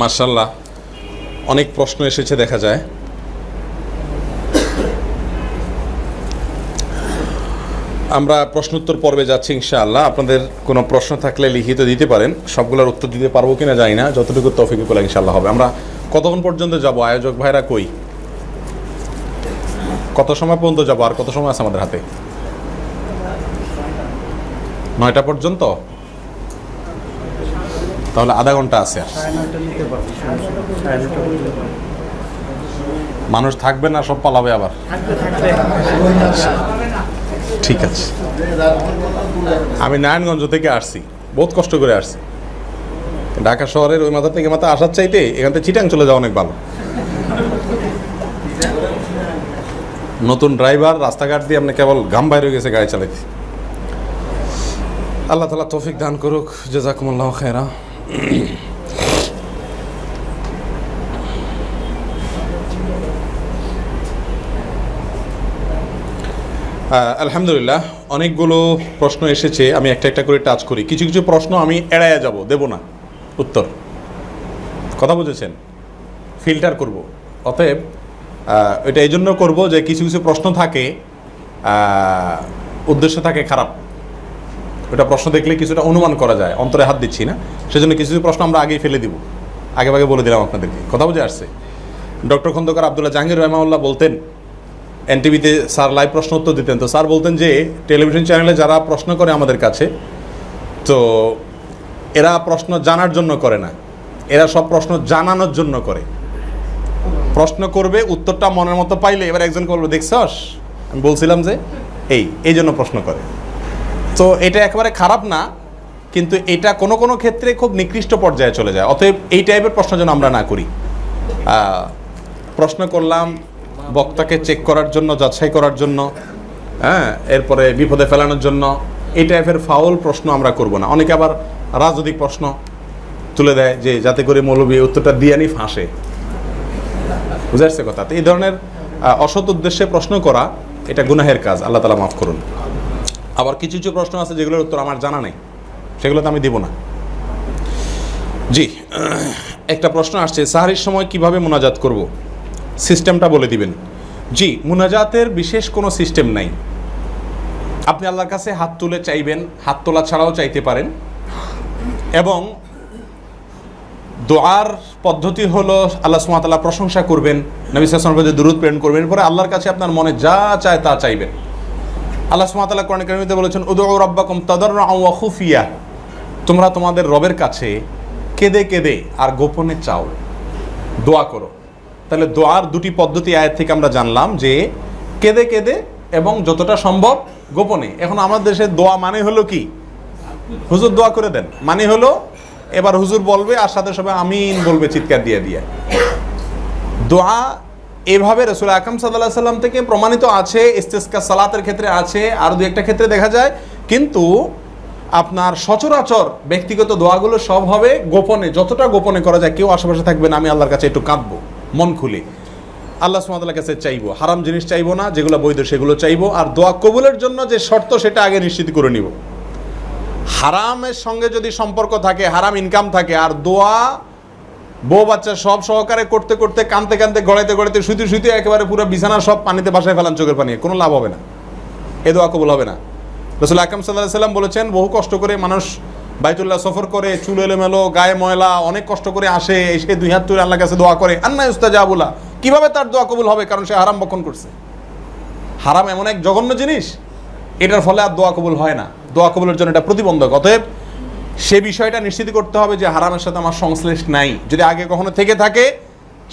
মাশাআল্লাহ, অনেক প্রশ্ন এসেছে দেখা যায়। আমরা প্রশ্নোত্তর পর্বে যাচ্ছি ইনশাআল্লাহ। আপনাদের কোনো প্রশ্ন থাকলে লিখিত দিতে পারেন, সবগুলোর উত্তর দিতে পারবো কিনা জানি না, যতটুকু তৌফিক করলে ইনশাআল্লাহ হবে। আমরা কতক্ষণ পর্যন্ত যাব? আয়োজক ভাইরা কই? কত সময় পর্যন্ত যাব? আর কত সময় আছে আমাদের হাতে? 9টা পর্যন্ত? তাহলে আধা ঘন্টা আছে। মানুষ থাকবে না, সব পালাবে আবার। ঠিক আছে। আমি নারায়ণগঞ্জ থেকে আসছি, বহুত কষ্ট করে আসছি। ঢাকা শহরের ওই মাথা থেকে মাথা আসার চাইতে এখান থেকে চিটাং চলে যাওয়া অনেক ভালো। নতুন ড্রাইভার, রাস্তাঘাট দিয়ে আপনি কেবল ঘাম বাইরে গেছে গাড়ি চালাইতে। আল্লাহ তাআলা তৌফিক দান করুক। জাযাকুমুল্লাহু খায়রা। আলহামদুলিল্লাহ, অনেকগুলো প্রশ্ন এসেছে। আমি একটা একটা করে টাচ করি। কিছু কিছু প্রশ্ন আমি এড়াইয়া যাব, দেব না উত্তর। কথা বুঝেছেন? ফিল্টার করব। অতএব এটা এই জন্য করবো যে কিছু কিছু প্রশ্ন থাকে, উদ্দেশ্য থাকে খারাপ। ওটা প্রশ্ন দেখলে কিছুটা অনুমান করা যায়, অন্তরে হাত দিচ্ছি না, সেজন্য কিছু কিছু প্রশ্ন আমরা আগেই ফেলে দিব। আগে ভাগে বলে দিলাম আপনাদেরকে। কথা বুঝে আসছে? ডক্টর খন্দকার আব্দুল্লাহ জাহাঙ্গীর রহমাউল্লাহ বলতেন, এনটিভিতে স্যার লাইভ প্রশ্ন উত্তর দিতেন, তো স্যার বলতেন যে টেলিভিশন চ্যানেলে যারা প্রশ্ন করে আমাদের কাছে, তো এরা প্রশ্ন জানার জন্য করে না, এরা সব প্রশ্ন জানানোর জন্য করে। প্রশ্ন করবে, উত্তরটা মনের মতো পাইলে এবার একজন বলবে, দেখছস আমি বলছিলাম যে এই জন্য প্রশ্ন করে। তো এটা একেবারে খারাপ না, কিন্তু এটা কোনো কোনো ক্ষেত্রে খুব নিকৃষ্ট পর্যায়ে চলে যায়। অতএব এই টাইপের প্রশ্ন যেন আমরা না করি। প্রশ্ন করলাম বক্তাকে চেক করার জন্য, যাচাই করার জন্য, এরপরে বিপদে ফেলানোর জন্য, এই টাইপের ফাউল প্রশ্ন আমরা করব না। অনেকে আবার রাজনৈতিক প্রশ্ন তুলে দেয় যে যাতে করে মৌলবী উত্তরটা দিয়ে নি ফাঁসে। বুঝে আসছে কথা? তো এই ধরনের অসৎ উদ্দেশ্যে প্রশ্ন করা এটা গুনাহের কাজ, আল্লাহ তাআলা মাফ করুন। আবার কিছু কিছু প্রশ্ন আছে যেগুলোর উত্তর আমার জানা নেই, সেগুলো তো আমি দিব না। জি, একটা প্রশ্ন আসছে, সাহরির সময় কিভাবে মুনাজাত করব, সিস্টেমটা বলে দিবেন। জি, মুনাজাতের বিশেষ কোনো সিস্টেম নাই। আপনি আল্লাহর কাছে হাত তুলে চাইবেন, হাত তোলা ছাড়াও চাইতে পারেন। এবং দোয়ার পদ্ধতি হলো আল্লাহ সুবহানাহু ওয়া তাআলা প্রশংসা করবেন, নবী সাল্লাল্লাহু আলাইহি ওয়াসাল্লাম দরুদ প্রেরণ করবেন, এরপরে আল্লাহর কাছে আপনার মনে যা চায় তা চাইবেন। আল্লাহ সুবহানাহু ওয়া তাআলা কোরআন কারীমে বলেছেন, উদউ রাব্বাকুম তাদাররুআন ওয়া খুফিয়া, তোমরা তোমাদের রবের কাছে কেঁদে কেঁদে আর গোপনে চাও, দোয়া করো। তাহলে দোয়ার দুটি পদ্ধতি আয়াত থেকে আমরা জানলাম, যে কেঁদে কেঁদে এবং যতটা সম্ভব গোপনে। এখন আমাদের দেশে দোয়া মানে হলো কি, হুজুর দোয়া করে দেন মানে হলো এবার হুজুর বলবে আর সাথে সাথে আমিন বলবে চিৎকার দিয়ে দিয়ে। দোয়া এভাবে রাসূল আকরাম সাল্লাল্লাহু আলাইহি সাল্লাম থেকে প্রমাণিত আছে, ইস্তিসকা সালাতের ক্ষেত্রে আছে, আর দুই একটা ক্ষেত্রে দেখা যায়। কিন্তু আপনার সচরাচর ব্যক্তিগত দোয়াগুলো সব হবে গোপনে, যতটা গোপনে করা যায়। কেউ আশেপাশে থাকবে না, আমি আল্লাহর কাছে একটু কাঁদবো মন খুলে, আল্লাহ সুবহানাহু ওয়া তাআলার কাছে চাইবো, হারাম জিনিস চাইবো না, যেগুলো বৈধ সেগুলো চাইবো। আর দোয়া কবুলের জন্য যে শর্ত সেটা আগে নিশ্চিত করে নিব। হারামের সঙ্গে যদি সম্পর্ক থাকে, হারাম ইনকাম থাকে, আর দোয়া বউ বাচ্চা সব সহকারে করতে করতে, কানতে কানতে, গড়াইতে গড়াইতে, শুইতে শুইতে একেবারে পুরো বিছানা সব পানিতে ভাসায় ফেলান চোখের পানি, কোনো লাভ হবে না, এ দোয়া কবুল হবে না। রাসূল আকরাম সাল্লাল্লাহু আলাইহি সাল্লাম বলেছেন, বহু কষ্ট করে মানুষ বাইতুল্লাহ সফর করে, চুল এলোমেলো, গায়ে ময়লা, অনেক কষ্ট করে আসে, এসে দুই হাত তুলে আল্লাহর কাছে দোয়া করে, আন্না ইস্তাজাবু লা, কিভাবে তার দোয়া কবুল হবে? কারণ সে হারাম বক্ষণ করছে। হারাম এমন এক জঘন্য জিনিস, এটার ফলে আর দোয়া কবুল হয় না। দোয়া কবুলের জন্য এটা প্রতিবন্ধক। অতএব সে বিষয়টা নিশ্চিত করতে হবে যে হারামের সাথে আমার সংশ্লেষ নাই। যদি আগে কখনো থেকে থাকে,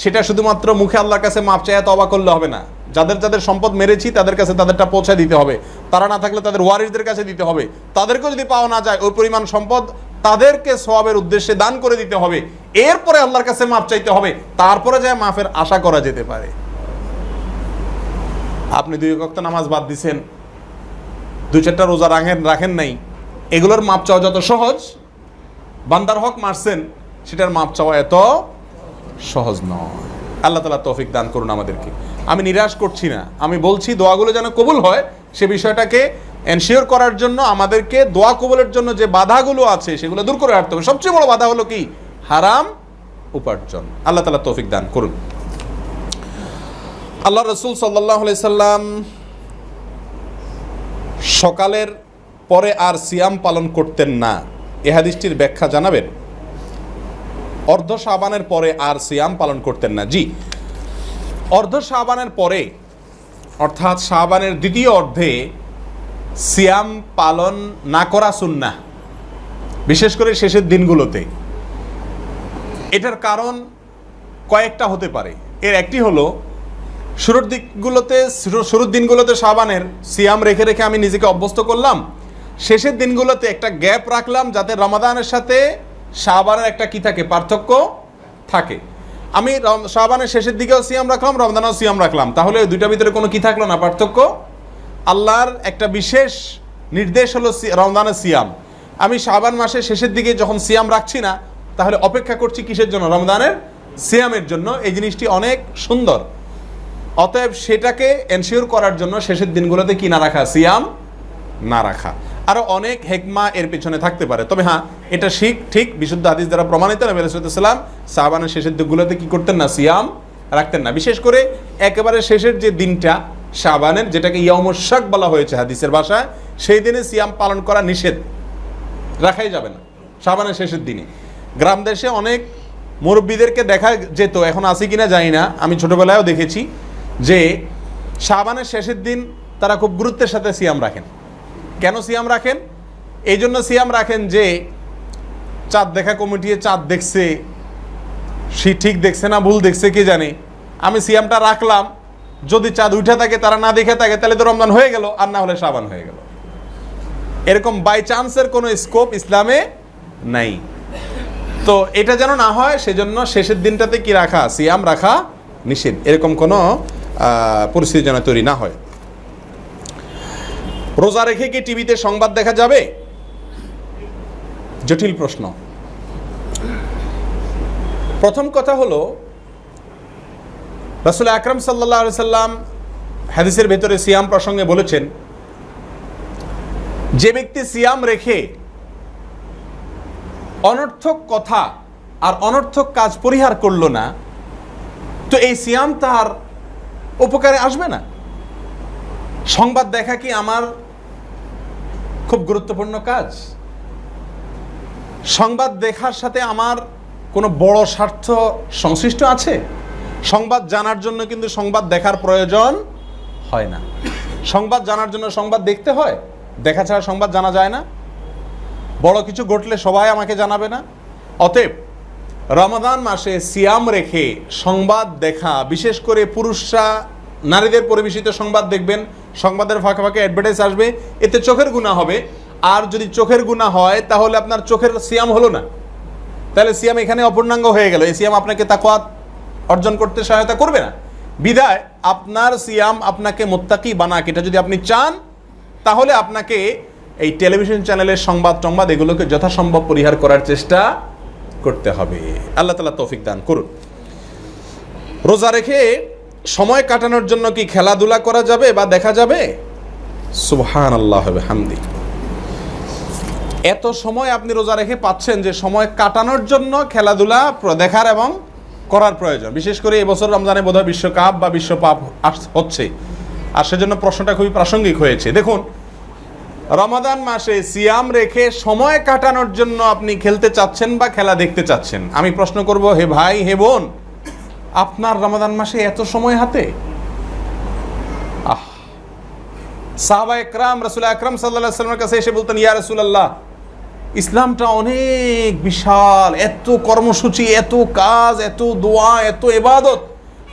সেটা শুধুমাত্র মুখে আল্লাহর কাছে মাপ চাইয়া তওবা করলে হবে না। যাদের যাদের সম্পদ মেরেছি তাদের কাছে তাদেরটা পৌঁছে দিতে হবে, তারা না থাকলে তাদের ওয়ারিসদের কাছে দিতে হবে। তাদেরকেও যদি পাওয়া না যায়, ওই পরিমাণ সম্পদ তাদেরকে সওয়াবের উদ্দেশ্যে দান করে দিতে হবে। এরপরে আল্লাহর কাছে মাপ চাইতে হবে, তারপরে যায় মাফের আশা করা যেতে পারে। আপনি 2 ওয়াক্ত নামাজ বাদ দিছেন, 2-4টা রোজা রাখেন নাই, এগুলোর মাপ চাওয়া যত সহজ, বান্দার হক মারছেন সেটার মাপ চাওয়া এত সহজ নয়। আল্লাহ তাআলা তৌফিক দান করুন আমাদেরকে। আমি নিরাশ করছি না, আমি বলছি দোয়াগুলো যেন কবুল হয়, সে বিষয়টাকে এনশিওর করার জন্য আমাদেরকে দোয়া কবুলের জন্য যে বাধাগুলো আছে সেগুলো দূর করে রাখতে হবে। সবচেয়ে বড় বাধা হলো কি? হারাম উপার্জন। আল্লাহ তাআলা তৌফিক দান করুন। আল্লাহ রাসূল সাল্লাল্লাহু আলাইহি সাল্লাম সকালের পরে আর সিয়াম পালন করতেন না, এ হাদিসটির ব্যাখ্যা জানাবেন। অর্ধ শাবানের পরে আর সিয়াম পালন করতেন না। জি, অর্ধ শাবানের পরে অর্থাৎ শাবানের দ্বিতীয় অর্ধে সিয়াম পালন না করা সুন্নাহ, বিশেষ করে শেষের দিনগুলোতে। এটার কারণ কয়েকটা হতে পারে। এর একটি হলো শুরুর দিনগুলোতে শাবানের সিয়াম রেখে রেখে আমি নিজেকে অভ্যস্ত করলাম, শেষের দিনগুলোতে একটা গ্যাপ রাখলাম যাতে রমাদানের সাথে শাবানের একটা কি থাকে, পার্থক্য থাকে। আমি শাবানের শেষের দিকেও সিয়াম রাখলাম, রমজানেও সিয়াম রাখলাম, তাহলে ওই দুইটার ভিতরে কোনো কি থাকলো না, পার্থক্য। আল্লাহর একটা বিশেষ নির্দেশ হলো রমজানের সিয়াম। আমি শাবান মাসের শেষের দিকে যখন সিয়াম রাখছি না, তাহলে অপেক্ষা করছি কিসের জন্য? রমজানের সিয়ামের জন্য। এই জিনিসটি অনেক সুন্দর। অতএব সেটাকে এনশিওর করার জন্য শেষের দিনগুলোতে কি না রাখা, সিয়াম না রাখা। আরও অনেক হেকমা এর পেছনে থাকতে পারে। তবে হ্যাঁ, এটা ঠিক বিশুদ্ধ হাদিস দ্বারা প্রমাণিত। নবী রাসূলুল্লাহ সাল্লাল্লাহু আলাইহি ওয়াসাল্লাম শাবানের শেষের দিনগুলোতে কি করতেন না, সিয়াম রাখতেন না। বিশেষ করে একেবারে শেষের যে দিনটা শাবানের, যেটাকে ইয়াউমুশ শাক বলা হয়েছে হাদিসের ভাষায়, সেই দিনে সিয়াম পালন করা নিষেধ, রাখাই যাবে না শাবানের শেষের দিনে। গ্রাম দেশে অনেক মুরব্বীদেরকে দেখা যেত, এখন আছে কিনা জানি না, আমি ছোটবেলায়ও দেখেছি যে শাবানের শেষের দিন তারা খুব গুরুত্বের সাথে সিয়াম রাখেন। কেন সিয়াম রাখেন? এই জন্য সিয়াম রাখেন যে চাঁদ দেখা কমিটি চাঁদ দেখছে, সে ঠিক দেখছে না ভুল দেখছে কে জানে, আমি সিয়ামটা রাখলাম, যদি চাঁদ উঠে থাকে তারা না দেখে থাকে তাহলে তো রমজান হয়ে গেল, আর না হলে শাবান হয়ে গেল। এরকম বাই চান্সের কোনো স্কোপ ইসলামে নাই। তো এটা যেন না হয় সেজন্য শেষের দিনটাতে কি রাখা, সিয়াম রাখা নিষেধ। এরকম কোনো পরিস্থিতি যেন তৈরি না হয়। রোজা রেখে কি টিভিতে সংবাদ দেখা যাবে? জটিল প্রশ্ন। প্রথম কথা হলো, রাসূল আকরাম সাল্লাল্লাহু আলাইহি সাল্লাম হাদিসের ভেতরে সিয়াম প্রসঙ্গে বলেছেন, যে ব্যক্তি সিয়াম রেখে অনর্থক কথা আর অনর্থক কাজ পরিহার করলো না, তো এই সিয়াম তার উপকারে আসবে না। সংবাদ দেখা কি আমার খুব গুরুত্বপূর্ণ কাজ? সংবাদ দেখার সাথে আমার কোনো বড় স্বার্থ সংশ্লিষ্ট আছে? সংবাদ জানার জন্য কিন্তু সংবাদ দেখার প্রয়োজন হয় না। সংবাদ জানার জন্য সংবাদ দেখতে হয়, দেখা ছাড়া সংবাদ জানা যায় না। বড় কিছু ঘটলে সবাই আমাকে জানাবে না। অতএব রমাদান মাসে সিয়াম রেখে সংবাদ দেখা, বিশেষ করে পুরুষরা নারীদের পরিবেশিত সংবাদ দেখবেন, সংবাদের ফাঁকে ফাঁকে অ্যাডভার্টাইজ আসবে, এতে চোখের গুনাহ হবে। আর যদি চোখের গুনাহ হয় তাহলে আপনার চোখের সিয়াম হলো না, তাহলে সিয়াম এখানে অপূর্ণাঙ্গ হয়ে গেল। এই সিয়াম আপনাকে তাকওয়া অর্জন করতে সহায়তা করবে না। বিদায় আপনার সিয়াম আপনাকে মুত্তাকি বানাক, এটা যদি আপনি চান, তাহলে আপনাকে এই টেলিভিশন চ্যানেলের সংবাদ এগুলোকে যথাসম্ভব পরিহার করার চেষ্টা করতে হবে। আল্লাহ তাআলা তৌফিক দান করুন। রোজা রেখে সময় কাটানোর জন্য কি খেলাধুলা করা যাবে বা দেখা যাবে? সুবহানাল্লাহ ওয়া বিহামদি। এত সময় আপনি রোজা রেখে পাচ্ছেন যে সময় কাটানোর জন্য খেলাধুলা দেখার এবং করার প্রয়োজন। বিশেষ করে এবছর রমজানে বোধহয় বিশ্বকাপ বা বিশ্বকাপ হচ্ছে, আর সেজন্য প্রশ্নটা খুবই প্রাসঙ্গিক হয়েছে। দেখুন, রমাদান মাসে সিয়াম রেখে সময় কাটানোর জন্য আপনি খেলতে চাচ্ছেন বা খেলা দেখতে চাচ্ছেন, আমি প্রশ্ন করব, হে ভাই হে বোন, আপনার রমাদান মাসে এত সময় হাতে? সাহাবা একরাম রাসূল আকরাম সাল্লাল্লাহু আলাইহি ওয়াসাল্লামের কাছে এসে বলতেন, ইয়া রাসূলুল্লাহ, ইসলামটা অনেক বিশাল, এত কর্মসূচি, এত কাজ, এত দোয়া, এত ইবাদত,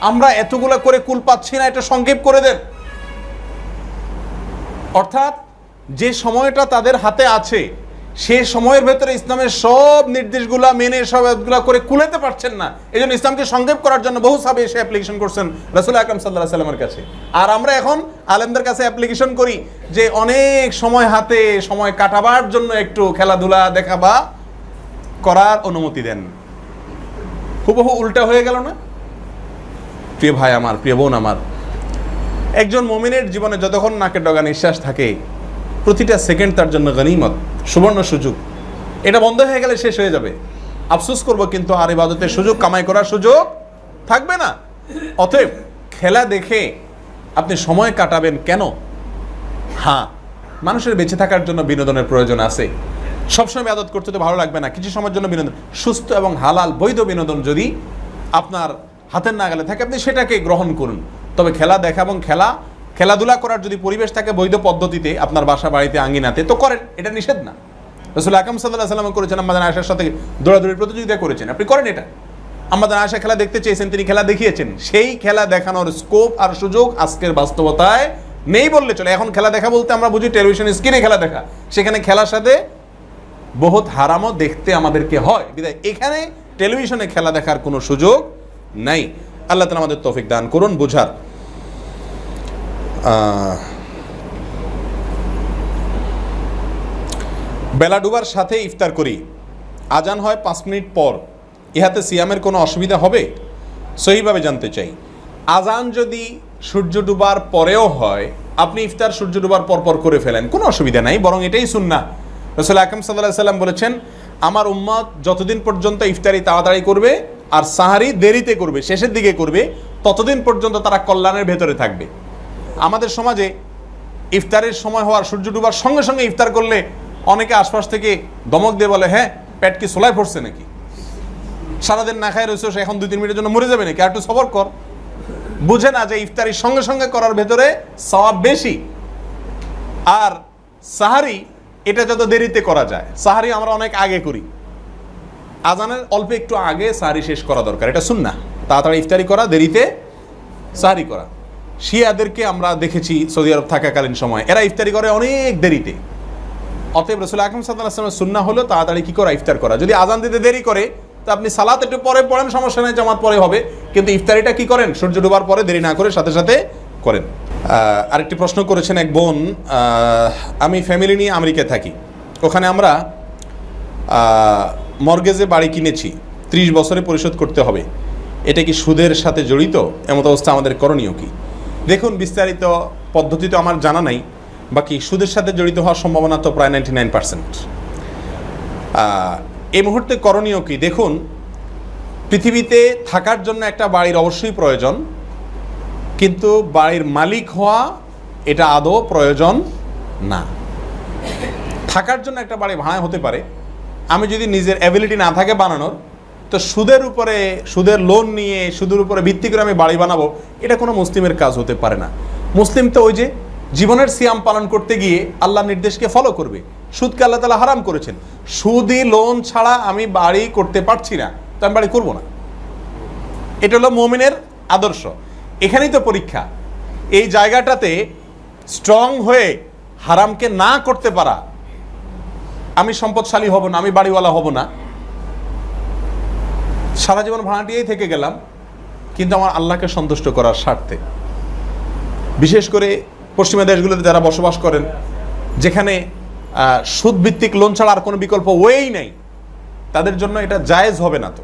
আমরা এতগুলা করে কুল পাচ্ছি না, এটা সংক্ষেপ করে দেন। অর্থাৎ যে সময়টা তাদের হাতে আছে সে সময়ের ভেতরে ইসলামের সব নির্দেশগুলা মেনে সবগুলা করে কুলাতে পারছেন না, এই জন্য ইসলামকে সংক্ষেপ করার জন্য বহু সাহাবী এসে অ্যাপ্লিকেশন করছেন রাসূল আকরাম সাল্লাল্লাহু আলাইহি ওয়াসাল্লামের কাছে। আর আমরা এখন আলেমদের কাছে অ্যাপ্লিকেশন করি যে অনেক সময় হাতে, সময় কাটাবার জন্য একটু খেলাধুলা দেখা বা করার অনুমতি দেন। হুবহু উল্টা হয়ে গেল না? প্রিয় ভাই আমার, প্রিয় বোন আমার, একজন মুমিনের জীবনে যতক্ষণ নাকের ডগা নিঃশ্বাস থাকে, প্রতিটা সেকেন্ড তার জন্য গনিমত, সুবর্ণ সুযোগ। এটা বন্ধ হয়ে গেলে শেষ হয়ে যাবে। আফসোস করব, কিন্তু আর ইবাদতের সুযোগ, কামাই করার সুযোগ থাকবে না। অতএব খেলা দেখে আপনি সময় কাটাবেন কেন? হ্যাঁ, মানুষের বেঁচে থাকার জন্য বিনোদনের প্রয়োজন আছে। সবসময় ইবাদত করতে তো ভালো লাগবে না, কিছু সময়ের জন্য বিনোদন, সুস্থ এবং হালাল বৈধ বিনোদন যদি আপনার হাতের নাগালে থাকে আপনি সেটাকে গ্রহণ করুন। তবে খেলা দেখা এবং খেলাধুলা করার যদি পরিবেশ থাকে বৈধ পদ্ধতিতে আপনার বাসা বাড়িতে আঙ্গিনাতে, তো করেন, এটা নিষেধ না। রাসূল আকরাম সাল্লাল্লাহু আলাইহি ওয়াসাল্লাম করেছেন, আম্মা আয়েশার সাথে দৌড়াদৌড়ির প্রতিযোগিতা করেছেন, আপনি করেন এটা। আম্মা আয়েশা খেলা দেখতে চেয়েছেন, তিনি খেলা দেখিয়েছেন। সেই খেলা দেখানোর স্কোপ আর সুযোগ আজকের বাস্তবতায় নেই বললে চলে। এখন খেলা দেখা বলতে আমরা বুঝি টেলিভিশন স্ক্রিনে খেলা দেখা, সেখানে খেলার সাথে বহুত হারামও দেখতে আমাদেরকে হয়। বিধায় এখানে টেলিভিশনে খেলা দেখার কোনো সুযোগ নাই। আল্লাহ তাআলা আমাদের তৌফিক দান করুন বুঝার। বেলা ডুবার সাথে ইফতার করি, আজান হয় 5 মিনিট পর, ইহাতে সিয়ামের কোনো অসুবিধা হবে? সহিভাবে জানতে চাই। আজান যদি সূর্য ডুবার পরেও হয়, আপনি ইফতার সূর্য ডুবার পর করে ফেলেন, কোনো অসুবিধা নাই, বরং এটাই সুন্নাহ। রাসূল আকরাম সাল্লাল্লাহু আলাইহি ওয়াসাল্লাম বলেছেন, আমার উম্মত যতদিন পর্যন্ত ইফতারি তাড়াতাড়ি করবে আর সাহারি দেরিতে করবে, শেষের দিকে করবে, ততদিন পর্যন্ত তারা কল্যাণের ভেতরে থাকবে। আমাদের সমাজে ইফতারের সময় হওয়ার সূর্য ডুবার সঙ্গে সঙ্গে ইফতার করলে অনেকে আশপাশ থেকে দমক দিয়ে বলে, হ্যাঁ পেট কি সোলায় পড়ছে নাকি, সারাদিন না খায় রয়েছে, এখন 2-3 মিনিটের জন্য মরে যাবে নাকি, আর একটু সবর কর। বুঝে না যে ইফতারি সঙ্গে সঙ্গে করার ভেতরে সওয়াব বেশি। আর সাহারি এটা যত দেরিতে করা যায়, সাহারি আমরা অনেক আগে করি, আজানের অল্প একটু আগে সাহারি শেষ করা দরকার, এটা সুন্নাহ। তাড়াতাড়ি ইফতারি করা, দেরিতে সাহারি করা। শিয়াদেরকে আমরা দেখেছি সৌদি আরব থাকাকালীন সময় এরা ইফতারি করে অনেক দেরিতে। অতএব রাসূল আকরাম সাল্লাল্লাহু আলাইহি ওয়াসাল্লামের সুন্নাহ হলো তাড়াতাড়ি কি করা, ইফতার করা। যদি আজান দিতে দেরি করে তো আপনি সালাত একটু পরে পড়েন, সমস্যা নেই, জামাত পরে হবে, কিন্তু ইফতারিটা কি করেন সূর্য ডোবার পরে, দেরি না করে সাথে সাথে করেন। আরেকটি প্রশ্ন করেছেন এক বোন, আমি ফ্যামিলি নিয়ে আমেরিকায় থাকি, ওখানে আমরা মর্গেজে বাড়ি কিনেছি, 30 বছরে পরিশোধ করতে হবে, এটা কি সুদের সাথে জড়িত? এমত অবস্থা আমাদের করণীয় কি? দেখুন, বিস্তারিত পদ্ধতি তো আমার জানা নাই, বাকি সুদের সাথে জড়িত হওয়ার সম্ভাবনা তো প্রায় 99%। এই মুহূর্তে করণীয় কি? দেখুন, পৃথিবীতে থাকার জন্য একটা বাড়ির অবশ্যই প্রয়োজন, কিন্তু বাড়ির মালিক হওয়া এটা আদৌ প্রয়োজন না। থাকার জন্য একটা বাড়ি ভাড়া হতে পারে, আমি যদি নিজের অ্যাবিলিটি না থাকে বানানোর, তো সুদের লোন নিয়ে সুদের উপরে ভিত্তি করে আমি বাড়ি বানাবো, এটা কোনো মুসলিমের কাজ হতে পারে না। মুসলিম তো ওই যে জীবনের সিয়াম পালন করতে গিয়ে আল্লাহর নির্দেশকে ফলো করবে। সুদকে আল্লাহ তাআলা হারাম করেছেন, সুদি লোন ছাড়া আমি বাড়ি করতে পারছি না, তো আমি বাড়ি করবো না। এটা হলো মুমিনের আদর্শ। এখানেই তো পরীক্ষা, এই জায়গাটাতে স্ট্রং হয়ে হারামকে না করতে পারা। আমি সম্পদশালী হব না, আমি বাড়িওয়ালা হব না, সারা জীবন ভাড়াটিয়েই থেকে গেলাম, কিন্তু আমার আল্লাহকে সন্তুষ্ট করার স্বার্থে। বিশেষ করে পশ্চিমা দেশগুলোতে যারা বসবাস করেন, যেখানে সুদভিত্তিক লোন ছাড়া আর কোনো বিকল্প ওয়েই নেই, তাদের জন্য এটা জায়েজ হবে না। তো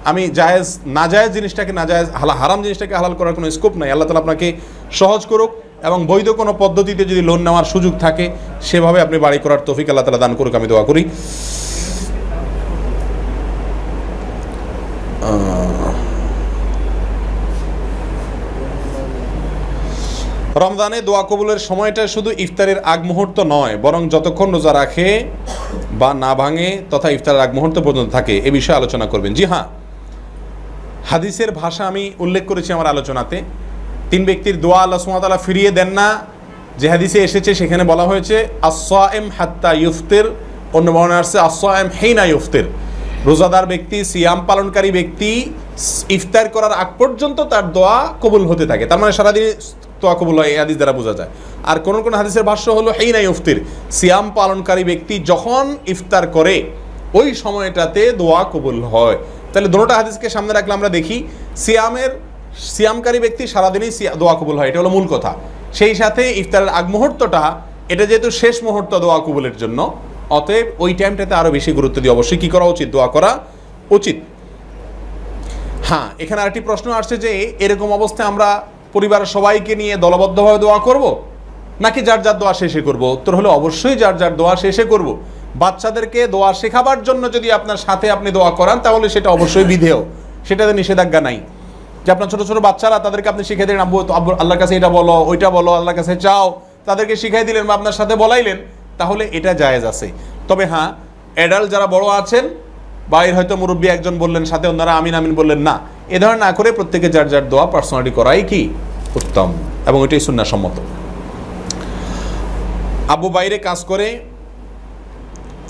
আমি জায়েজ নাজায়েজ জিনিসটাকে নাজায়েজ, হারাম জিনিসটাকে হালাল করার কোনো স্কোপ নাই। আল্লাহ তাআলা আপনাকে সহজ করুক, এবং বৈধ কোনো পদ্ধতিতে যদি লোন নেওয়ার সুযোগ থাকে সেভাবে আপনি বাড়ি করার তৌফিক আল্লাহ তাআলা দান করুক, আমি দোয়া করি। রমজানে দোয়া কবুলের সময়টা শুধু ইফতারের আগ মুহূর্ত নয়, বরং যতক্ষণ রোজা রাখে বা না ভাঙে তথা ইফতারের আগ মুহূর্ত পর্যন্ত থাকে, এ বিষয়ে আলোচনা করবেন। জি হ্যাঁ, হাদিসের ভাষা আমি উল্লেখ করেছি আমার আলোচনাতে। 3 ব্যক্তির দোয়া আল্লাহ সুবহানাহু ওয়া তাআলা ফিরিয়ে দেন না, যে হাদিসে এসেছে সেখানে বলা হয়েছে আস-সাইম হাত্তা ইফতির, অন্য বর্ণনায় আসছে আস-সাইম হিনা ইফতির। রোজাদার ব্যক্তি, সিয়াম পালনকারী ব্যক্তি ইফতার করার আগ পর্যন্ত তার দোয়া কবুল হতে থাকে, তার মানে সারাদিন দোয়া কবুল হয়, এই হাদিস দ্বারা বোঝা যায়। আর কোন কোন হাদিসের ভাষ্য হলো হিনা ইফতির, সিয়াম পালনকারী ব্যক্তি যখন ইফতার করে ওই সময়টাতে দোয়া কবুল হয়। তাহলে দুটোটা হাদিসকে সামনে রাখলে আমরা দেখি সিয়ামকারী ব্যক্তি সারাদিনই দোয়া কবুল হয়, এটা হলো মূল কথা। সেই সাথে ইফতারের আগ মুহূর্তটা, এটা যেহেতু শেষ মুহূর্ত দোয়া কবুলের জন্য, অতএব ওই টাইমটাতে আরও বেশি গুরুত্ব দিয়ে অবশ্যই কী করা উচিত, দোয়া করা উচিত। হ্যাঁ, এখানে আরেকটি প্রশ্ন আসছে যে এরকম অবস্থায় আমরা পরিবারের সবাইকে নিয়ে দলবদ্ধভাবে দোয়া করব নাকি যার যার দোয়া শেষে করব? উত্তর হলো অবশ্যই যার যার দোয়া শেষে করব, বাচ্চাদেরকে দোয়া শেখাবার জন্য যদি আপনার সাথে আপনি দোয়া করান তাহলে সেটা অবশ্যই বিধেয়, সেটাতে নিষেধাজ্ঞা নাই। যে আপনার ছোট ছোট বাচ্চারা, তাদেরকে আপনি শিখিয়ে দিলেন আব্বু আল্লাহর কাছে এটা বলো, ওইটা বলো, আল্লাহর কাছে চাও, তাদেরকে শিখাই দিলেন বা আপনার সাথে বলাইলেন, তাহলে এটা জায়েজ আছে। তবে হ্যাঁ, অ্যাডাল্ট যারা বড় আছেন, বাইর হয়তো মুরব্বী একজন বললেন, সাথে অন্যরা আমিন আমিন বললেন, না, এ ধরনের না করে প্রত্যেকে যার যার দোয়া পার্সোনালি করাই কি উত্তম, এবং এটাই সুন্নাহ সম্মত। আব্বু বাইরে কাজ করে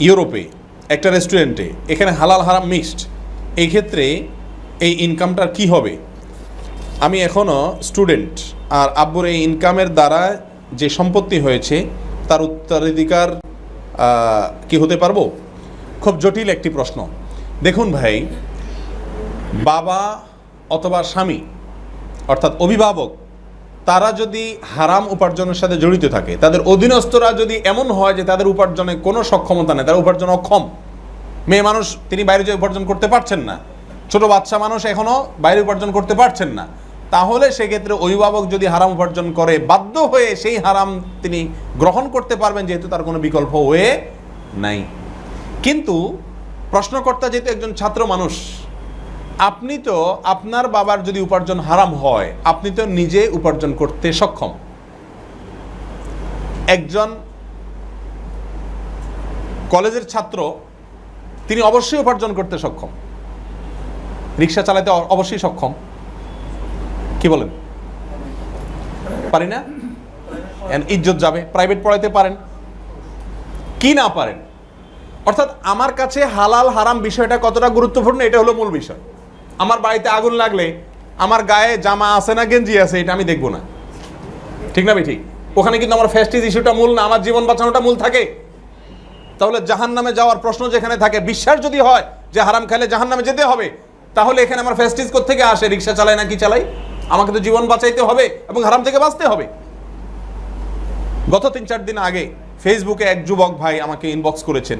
ইউরোপে একটা রেস্টুরেন্টে, এখানে হালাল হারাম মিক্সড, এই ক্ষেত্রে এই ইনকামটার কি হবে? আমি এখনও স্টুডেন্ট, আর আব্বুর এই ইনকামের দ্বারা যে সম্পত্তি হয়েছে তার উত্তরাধিকার কি হতে পারবো? খুব জটিল একটি প্রশ্ন। দেখুন ভাই, বাবা অথবা স্বামী অর্থাৎ অভিভাবক, তারা যদি হারাম উপার্জনের সাথে জড়িত থাকে, তাদের অধীনস্থরা যদি এমন হয় যে তাদের উপার্জনে কোনো সক্ষমতা নেই, তারা উপার্জন অক্ষম, মেয়ে মানুষ তিনি বাইরে যে উপার্জন করতে পারছেন না, ছোট বাচ্চা মানুষ এখনও বাইরে উপার্জন করতে পারছেন না, তাহলে সেক্ষেত্রে অভিভাবক যদি হারাম উপার্জন করে, বাধ্য হয়ে সেই হারাম তিনি গ্রহণ করতে পারবেন, যেহেতু তার কোনো বিকল্প হয়ে নাই। কিন্তু প্রশ্নকর্তা যেহেতু একজন ছাত্র মানুষ, আপনি তো আপনার বাবার যদি উপার্জন হারাম হয়, আপনি তো নিজে উপার্জন করতে সক্ষম। একজন কলেজের ছাত্র, তিনি অবশ্যই উপার্জন করতে সক্ষম, রিক্সা চালাতে অবশ্যই সক্ষম, কি বলেন? পারি না? ইজ্জত যাবে। প্রাইভেট পড়াইতে পারেন কি না পারেন? অর্থাৎ আমার কাছে হালাল হারাম বিষয়টা কতটা গুরুত্বপূর্ণ, এটা হলো মূল বিষয়। আমার বাড়িতে আগুন লাগলে আমার গায়ে জামা আছে না গেঞ্জি আছে এটা আমি দেখবো না, ঠিক না ভাই? ঠিক। ওখানে কিন্তু আমার ফেস্টিজ ইস্যুটা মূল না, আমার জীবন বাঁচানোটা মূল থাকে। তাহলে জাহান্নামে যাওয়ার প্রশ্ন যেখানে থাকে, বিশ্বাস যদি হয় যে হারাম খাইলে জাহান্নামে যেতে হবে, তাহলে এখানে আমার ফেস্টিজ কোত্থেকে আসে? রিক্সা চালাই না কি চালাই, আমাকে তো জীবন বাঁচাইতে হবে এবং হারাম থেকে বাঁচতে হবে। গত 3-4 দিন আগে ফেসবুকে এক যুবক ভাই আমাকে ইনবক্স করেছেন,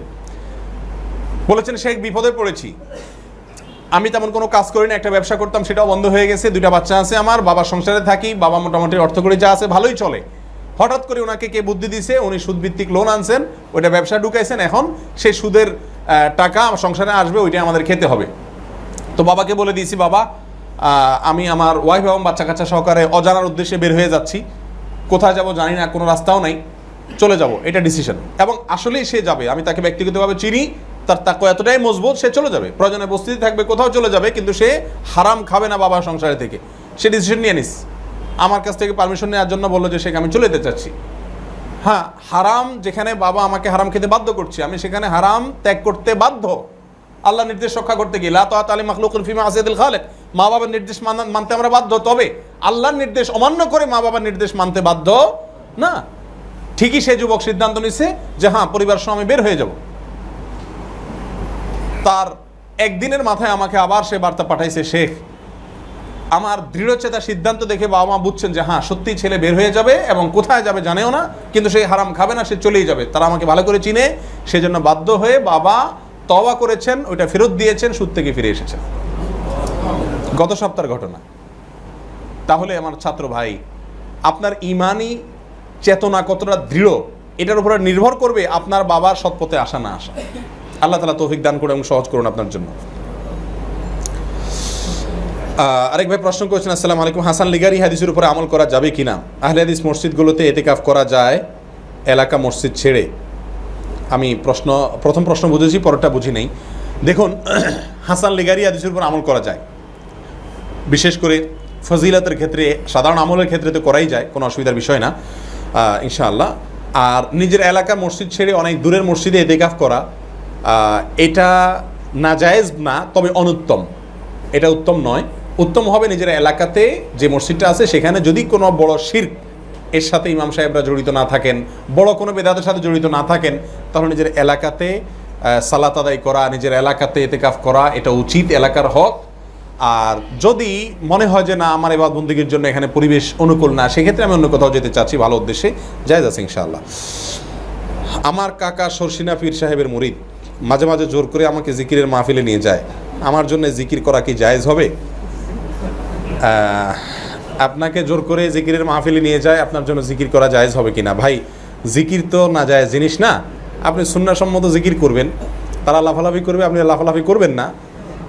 বলেছেন শেখ বিপদে পড়েছি, আমি তেমন কোনো কাজ করি না, একটা ব্যবসা করতাম সেটাও বন্ধ হয়ে গেছে, 2টা বাচ্চা আছে আমার, বাবার সংসারে থাকি, বাবা মোটামুটি অর্থকরী যা আছে ভালোই চলে। হঠাৎ করে ওনাকে কে বুদ্ধি দিছে, উনি সুদভিত্তিক লোন আনছেন, ওইটা ব্যবসা ঢুকাইছেন, এখন সেই সুদের টাকা সংসারে আসবে, ওইটা আমাদের খেতে হবে। তো বাবাকে বলে দিয়েছি, বাবা আমি আমার ওয়াইফ এবং বাচ্চা কাচ্চা সহকারে অজানার উদ্দেশ্যে বের হয়ে যাচ্ছি, কোথায় যাব জানি না, কোনো রাস্তাও নাই, চলে যাব, এটা ডিসিশন। এবং আসলেই সে যাবে, আমি তাকে ব্যক্তিগতভাবে চিনি, তার তাকওয়া এতটাই মজবুত, সে চলে যাবে, প্রয়োজনে বস্তিতে থাকবে, কোথাও চলে যাবে, কিন্তু সে হারাম খাবে না বাবার সংসারে থেকে। সে ডিসিশন নিয়ে নিস, আমার কাছ থেকে পারমিশন নেওয়ার জন্য বললো যে সেখানে আমি চলে যেতে চাচ্ছি। হ্যাঁ, হারাম যেখানে বাবা আমাকে হারাম খেতে বাধ্য করছে, আমি সেখানে হারাম ত্যাগ করতে বাধ্য। আল্লাহ নির্দেশ রক্ষা করতে গিয়ে লা তাআতা লি মাখলুকিন ফি মাসিয়াতিল খালিক, মা বাবার নির্দেশ মানতে আমরা বাধ্য, তবে আল্লাহর নির্দেশ অমান্য করে মা বাবার নির্দেশ মানতে বাধ্য না। ঠিকই সে যুবক সিদ্ধান্ত নিছে যে হ্যাঁ, পরিবার সহ আমি বের হয়ে যাব। তার একদিনের মাথায় আমাকে আবার সে বার্তা পাঠাইছে, শেখ আমার দৃঢ়চেতা সিদ্ধান্ত দেখে বাবা মা বুঝছেন যে হ্যাঁ সত্যি ছেলে বের হয়ে যাবে, এবং কোথায় যাবে জানেও না, কিন্তু সে হারাম খাবে না, সে চলেই যাবে। তারা আমাকে ভালো করে চিনে, সেজন্য বাধ্য হয়ে বাবা তওবা করেছেন, ওইটা ফেরত দিয়েছেন, সুদ থেকে ফিরে এসেছেন। গত সপ্তাহের ঘটনা। তাহলে আমার ছাত্র ভাই, আপনার ইমানি চেতনা কতটা দৃঢ়, এটার উপরে নির্ভর করবে আপনার বাবার সৎপথে আসা না আসা। আল্লাহ তাআলা তৌফিক দান করে এবং সহজ করুন আপনার জন্য। আরেক ভাই প্রশ্ন করেছেন, আসসালামু আলাইকুম, হাসান লিগারি হাদিসের উপরে আমল করা যাবে কিনা? আহলে হাদিস মসজিদগুলোতে এতেকাফ করা যায় এলাকা মসজিদ ছেড়ে? আমি প্রথম প্রশ্ন বুঝেছি, পরেরটা বুঝি নেই। দেখুন, হাসান লিগারি হাদিসের উপর আমল করা যায়, বিশেষ করে ফজিলতের ক্ষেত্রে, সাধারণ আমলের ক্ষেত্রে তো করাই যায়, কোনো অসুবিধার বিষয় না ইনশাআল্লাহ। আর নিজের এলাকার মসজিদ ছেড়ে অনেক দূরের মসজিদে এতেকাফ করা, এটা নাজায়েজ না, তবে অনুত্তম, এটা উত্তম নয়। উত্তম হবে নিজের এলাকাতে যে মসজিদটা আছে সেখানে যদি কোনো বড় শিরক এর সাথে ইমাম সাহেবরা জড়িত না থাকেন, বড় কোনো বেদাতের সাথে জড়িত না থাকেন, তাহলে নিজের এলাকাতে সালাত আদায় করা, নিজের এলাকাতে এতেকাফ করা, এটা উচিত, এলাকার হক। আর যদি মনে হয় যে না আমার ইবাদত বন্দেগীর জন্য এখানে পরিবেশ অনুকূল না, সেক্ষেত্রে আমি অন্য কোথাও যেতে চাচ্ছি, ভালো উদ্দেশ্যে, জায়েজ আছে ইনশাআল্লাহ। আমার কাকা শর্ষিনা পীর সাহেবের মুরিদ মাঝে মাঝে জোর করে আমাকে জিকিরের মাহফিলে নিয়ে যায়, আমার জন্য জিকির করা কি জায়েজ হবে? আপনাকে জোর করে জিকিরের মাহফিলে নিয়ে যায়, আপনার জন্য জিকির করা জায়েজ হবে কিনা? ভাই, জিকির তো না জায়েজ জিনিস না, আপনি সুন্নাহসম্মত জিকির করবেন, তারা লাফালাফি করবে, আপনি লাফালাফি করবেন না।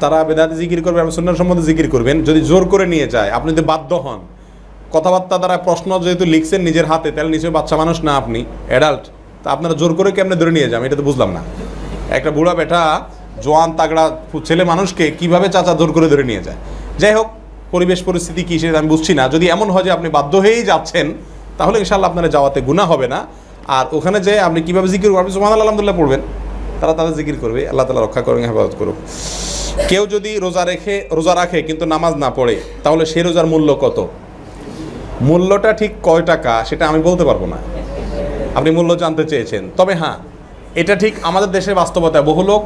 তারা বেদাতি জিকির করবে, আপনি সুন্নাহসম্মত জিকির করবেন। যদি জোর করে নিয়ে যায়, আপনি যদি বাধ্য হন, কথাবার্তা দ্বারা প্রশ্ন যেহেতু লিখছেন নিজের হাতে, তাহলে নিশ্চয়ই বাচ্চা মানুষ না, আপনি অ্যাডাল্ট, তা আপনারা জোর করে কেমনে ধরে নিয়ে যান, এটা তো বুঝলাম না। একটা বুড়া বেটা জোয়ান তাগড়া ছেলে মানুষকে কিভাবে চাচা জোর করে ধরে নিয়ে যায়। যাই হোক, পরিবেশ পরিস্থিতি কী সেটা আমি বুঝছি না। যদি এমন হয় যে আপনি বাধ্য হয়েই যাচ্ছেন, তাহলে ইনশাআল্লাহ আপনারা যাওয়াতে গুনাহ হবে না। আর ওখানে যে আপনি কীভাবে জিকির করবেন, সুবহানাল্লাহ আলহামদুলিল্লাহ পড়বেন, তারা তাদের জিকির করবে। আল্লাহ তাআলা রক্ষা করুন, হেফাজত করুক। কেউ যদি রোজা রাখে কিন্তু নামাজ না পড়ে, তাহলে সেই রোজার মূল্য কত? মূল্যটা ঠিক কয় টাকা সেটা আমি বলতে পারবো না, আপনি মূল্য জানতে চেয়েছেন। তবে হ্যাঁ, এটা ঠিক আমাদের দেশের বাস্তবতা। বহু লোক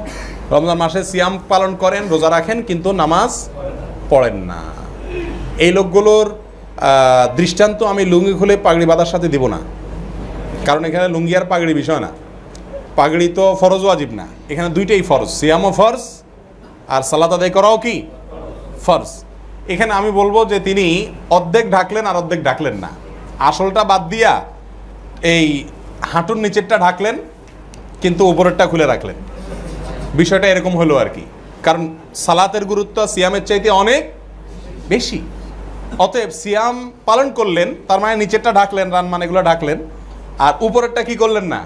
রমজান মাসে সিয়াম পালন করেন, রোজা রাখেন, কিন্তু নামাজ পড়েন না। এই লোকগুলোর দৃষ্টান্ত আমি লুঙ্গি খুলে পাগড়ি বাঁধার সাথে দিব না, কারণ এখানে লুঙ্গি আর পাগড়ি বিষয় না। পাগড়ি তো ফরজ ওয়াজিব না, এখানে দুইটাই ফরজ, সিয়ামও ফরজ আর সালাত আদায় করাও কি ফরজ। এখানে আমি বলবো যে তিনি অর্ধেক ঢাকলেন আর অর্ধেক ঢাকলেন না, আসলটা বাদ দিয়া এই হাঁটুর নিচেরটা ঢাকলেন কিন্তু উপরেরটা খুলে রাখলেন। বিষয়টা এরকম হলো আর কি, কারণ সালাতের গুরুত্ব সিয়ামের চাইতে অনেক বেশি। অতএব সিয়াম পালন করলেন, তার মানে নিচেরটা ঢাকলেন, মানে এগুলো ঢাকলেন, আর উপরেরটা কি করলেন না,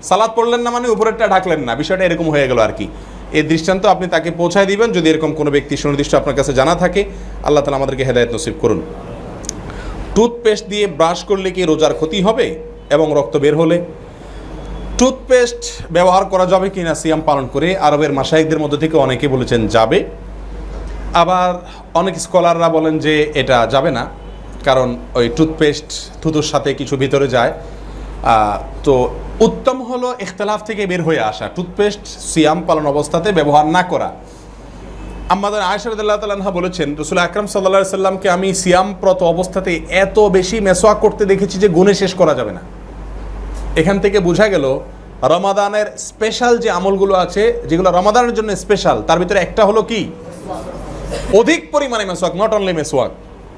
সালাত পড়লেন না, মানে উপরেরটা ঢাকলেন না। বিষয়টা এরকম হয়ে গেল আর কি। এই দৃষ্টান্ত আপনি তাকে পৌঁছায় দিবেন যদি এরকম কোনো ব্যক্তি সুনির্দিষ্ট আপনার কাছে জানা থাকে। আল্লাহ তাআলা আমাদেরকে হেদায়েত নসিব করুন। টুথপেস্ট দিয়ে ব্রাশ করলে কি রোজার ক্ষতি হবে এবং রক্ত বের হলে? টুথপেস্ট ব্যবহার করা যাবে কি না সিয়াম পালন করে? আরবের মাশায়েখদের মধ্যে থেকে অনেকে বলেছেন যাবে, আবার অনেক স্কলাররা বলেন যে এটা যাবে না, কারণ ওই টুথপেস্ট থুতুর সাথে কিছু ভিতরে যায়। তো উত্তম হলো ইখতিলাফ থেকে বের হয়ে আসা, টুথপেস্ট সিয়াম পালন অবস্থাতে ব্যবহার না করা। আমাদের আয়েশা রাদিয়াল্লাহু তাআলা আনহা বলেছেন, রাসূল আকরাম সাল্লাল্লাহু আলাইহি সাল্লামকে আমি সিয়ামরত অবস্থাতে এত বেশি মেসওয়াক করতে দেখেছি যে গুণে শেষ করা যাবে না। এখান থেকে বোঝা গেল রমাদানের স্পেশাল যে আমলগুলো আছে, যেগুলো রমাদানের জন্য স্পেশাল, তার ভিতরে একটা হলো কি অধিক পরিমাণে মেসওয়াক, নট অনলি মেসওয়াক,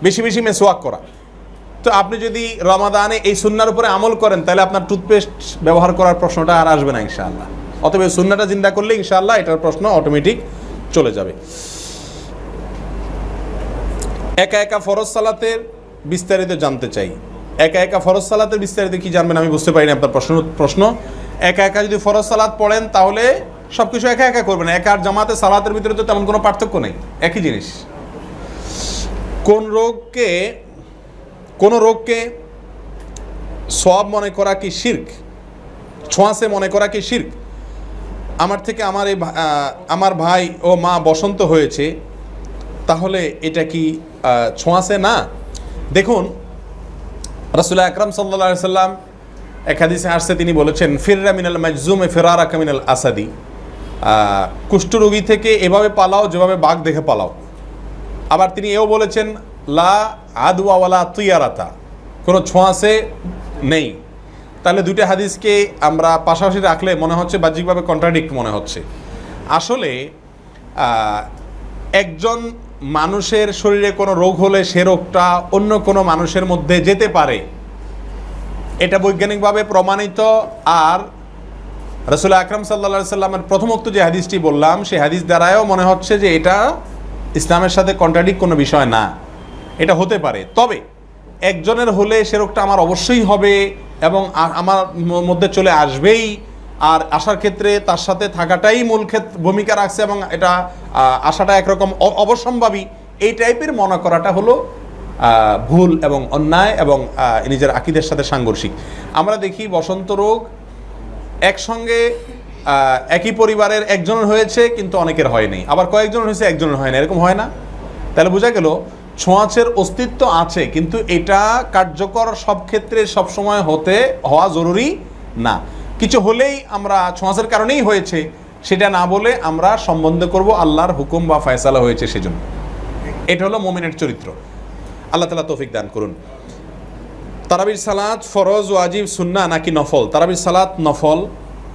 বেশি বেশি মেসওয়াক করা। তো আপনি যদি রমাদানে এই সুন্নার উপরে আমল করেন, তাহলে আপনার টুথপেস্ট ব্যবহার করার প্রশ্নটা আর আসবে না ইনশাআল্লাহ। অতএব সুন্নাটা জিন্দা করলে ইনশাআল্লাহ এটার প্রশ্ন অটোমেটিক চলে যাবে। একা একা ফরজ সালাতের বিস্তারিত জানতে চাই। একা একা ফরজ সালাতের বিস্তারিত কি জানবেন আমি বুঝতে পারিনি আপনার প্রশ্ন। একা একা যদি ফরজ সালাত পড়েন তাহলে সব কিছু একা একা করবেন। একা আর জামাতে সালাতের ভিতরে তো তেমন কোনো পার্থক্য নেই, একই জিনিস। কোন রোগকে সওয়াব মনে করা কি শিরক? ছোঁয়াচে মনে করা কি শিরক? আমার ভাই ও মা বসন্ত হয়েছে, তাহলে এটা কি ছোঁয়াচে না? দেখুন, রাসূল আকরাম সাল্লাল্লাহু আলাইহি সাল্লাম এক হাদিসে আসছে, তিনি বলেছেন ফিররা মিনাল মাজজুমে ফিরারাকা মিনাল আসাদি, কুষ্ঠরোগী থেকে এভাবে পালাও যেভাবে বাঘ দেখে পালাও। আবার তিনি এও বলেছেন লা আদওয়া ওয়ালা তুয়ারাতা, কোনো ছোঁয়াচে নেই। তাহলে দুইটা হাদিসকে আমরা পাশাপাশি রাখলে মনে হচ্ছে বাহ্যিকভাবে কন্ট্রাডিক্ট মনে হচ্ছে। আসলে একজন মানুষের শরীরে কোনো রোগ হলে সে রোগটা অন্য কোনো মানুষের মধ্যে যেতে পারে, এটা বৈজ্ঞানিকভাবে প্রমাণিত। আর রাসূল আকরাম সাল্লাল্লাহু আলাইহি সাল্লামের প্রথমোক্ত যে হাদিসটি বললাম, সেই হাদিস দ্বারাও মনে হচ্ছে যে এটা ইসলামের সাথে কন্ট্রাডিক্ট কোনো বিষয় না, এটা হতে পারে। তবে একজনের হলে সে রোগটা আমার অবশ্যই হবে এবং আমার মধ্যে চলে আসবেই, আর আসার ক্ষেত্রে তার সাথে থাকাটাই মূল ভূমিকা রাখছে এবং এটা আসাটা একরকম অবশ্যম্ভাবী, এই টাইপের মনে করাটা হলো ভুল এবং অন্যায় এবং নিজের আকীদার সাথে সাংঘর্ষিক। আমরা দেখি বসন্ত রোগ একসঙ্গে একই পরিবারের একজনের হয়েছে কিন্তু অনেকের হয়নি, আবার কয়েকজনের হয়েছে একজনের হয় না, এরকম হয় না? তাহলে বোঝা গেল ছোঁয়াচের অস্তিত্ব আছে, কিন্তু এটা কার্যকর সব ক্ষেত্রে সবসময় হওয়া জরুরি না। কিছু হলেই আমরা ছোঁয়াচের কারণেই হয়েছে সেটা না বলে আমরা সম্বন্ধ করব আল্লাহর হুকুম বা ফয়সালা হয়েছে সেজন্য। এটা হলো মুমিনের চরিত্র। আল্লাহ তাআলা তৌফিক দান করুন। তারাবির সালাত ফরজ, ওয়াজিব, সুন্নাহ নাকি নফল? তারাবির সালাত নফল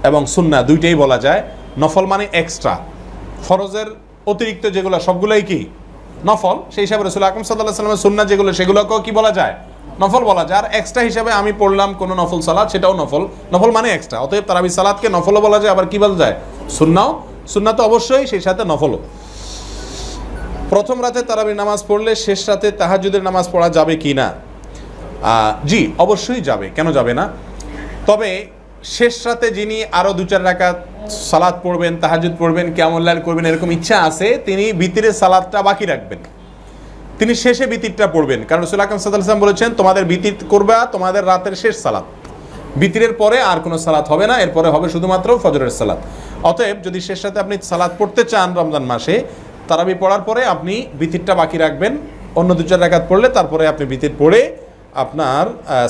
এবং সুন্নাহ দুইটাই বলা যায়। নফল মানে এক্সট্রা, ফরজের অতিরিক্ত যেগুলো সবগুলোই কি নফল। সেই হিসাবে রাসূল আকরাম সাল্লাল্লাহু আলাইহি ওয়াসাল্লামের সুন্নাহ যেগুলো সেগুলোকেও কি বলা যায়? নফল বলা যায়। আর এক্সট্রা হিসাবে আমি পড়লাম কোনো নফল সালাত, সেটাও নফল। নফল মানে এক্সট্রা, অতএব তারাবি সালাতকে নফলও বলা যায়, আবার কি বলা যায়, সুন্নাও। সুন্নাত অবশ্যই, সেই সাথে নফলও। প্রথম রাতে তারাবির নামাজ পড়লে শেষ রাতে তাহাজ্জুদের নামাজ পড়া যাবে কি না? জি, অবশ্যই যাবে, কেন যাবে না। তবে শেষ রাতে যিনি আরও 2-4 রাকাত সালাত পড়বেন, তাহাজ্জুদ পড়বেন, কিয়ামুল লাইল করবেন, এরকম ইচ্ছা আছে, তিনি বিতিরের সালাতটা বাকি রাখবেন, তিনি শেষে বিতিরটা পড়বেন। কারণ রাসূল আকরাম সাল্লাল্লাহু আলাইহি ওয়াসাল্লাম বলেছেন, তোমাদের বিতির করবা তোমাদের রাতের শেষ সালাত, বিতিরের পরে আর কোনো সালাত হবে না, এরপরে হবে শুধুমাত্র ফজরের সালাত। অতএব যদি শেষ রাতে আপনি সালাত পড়তে চান রমজান মাসে, তারাবি পড়ার পরে আপনি বিতিরটা বাকি রাখবেন, অন্য 2-4 রাকাত পড়লে তারপরে আপনি বিতির পড়ে আপনার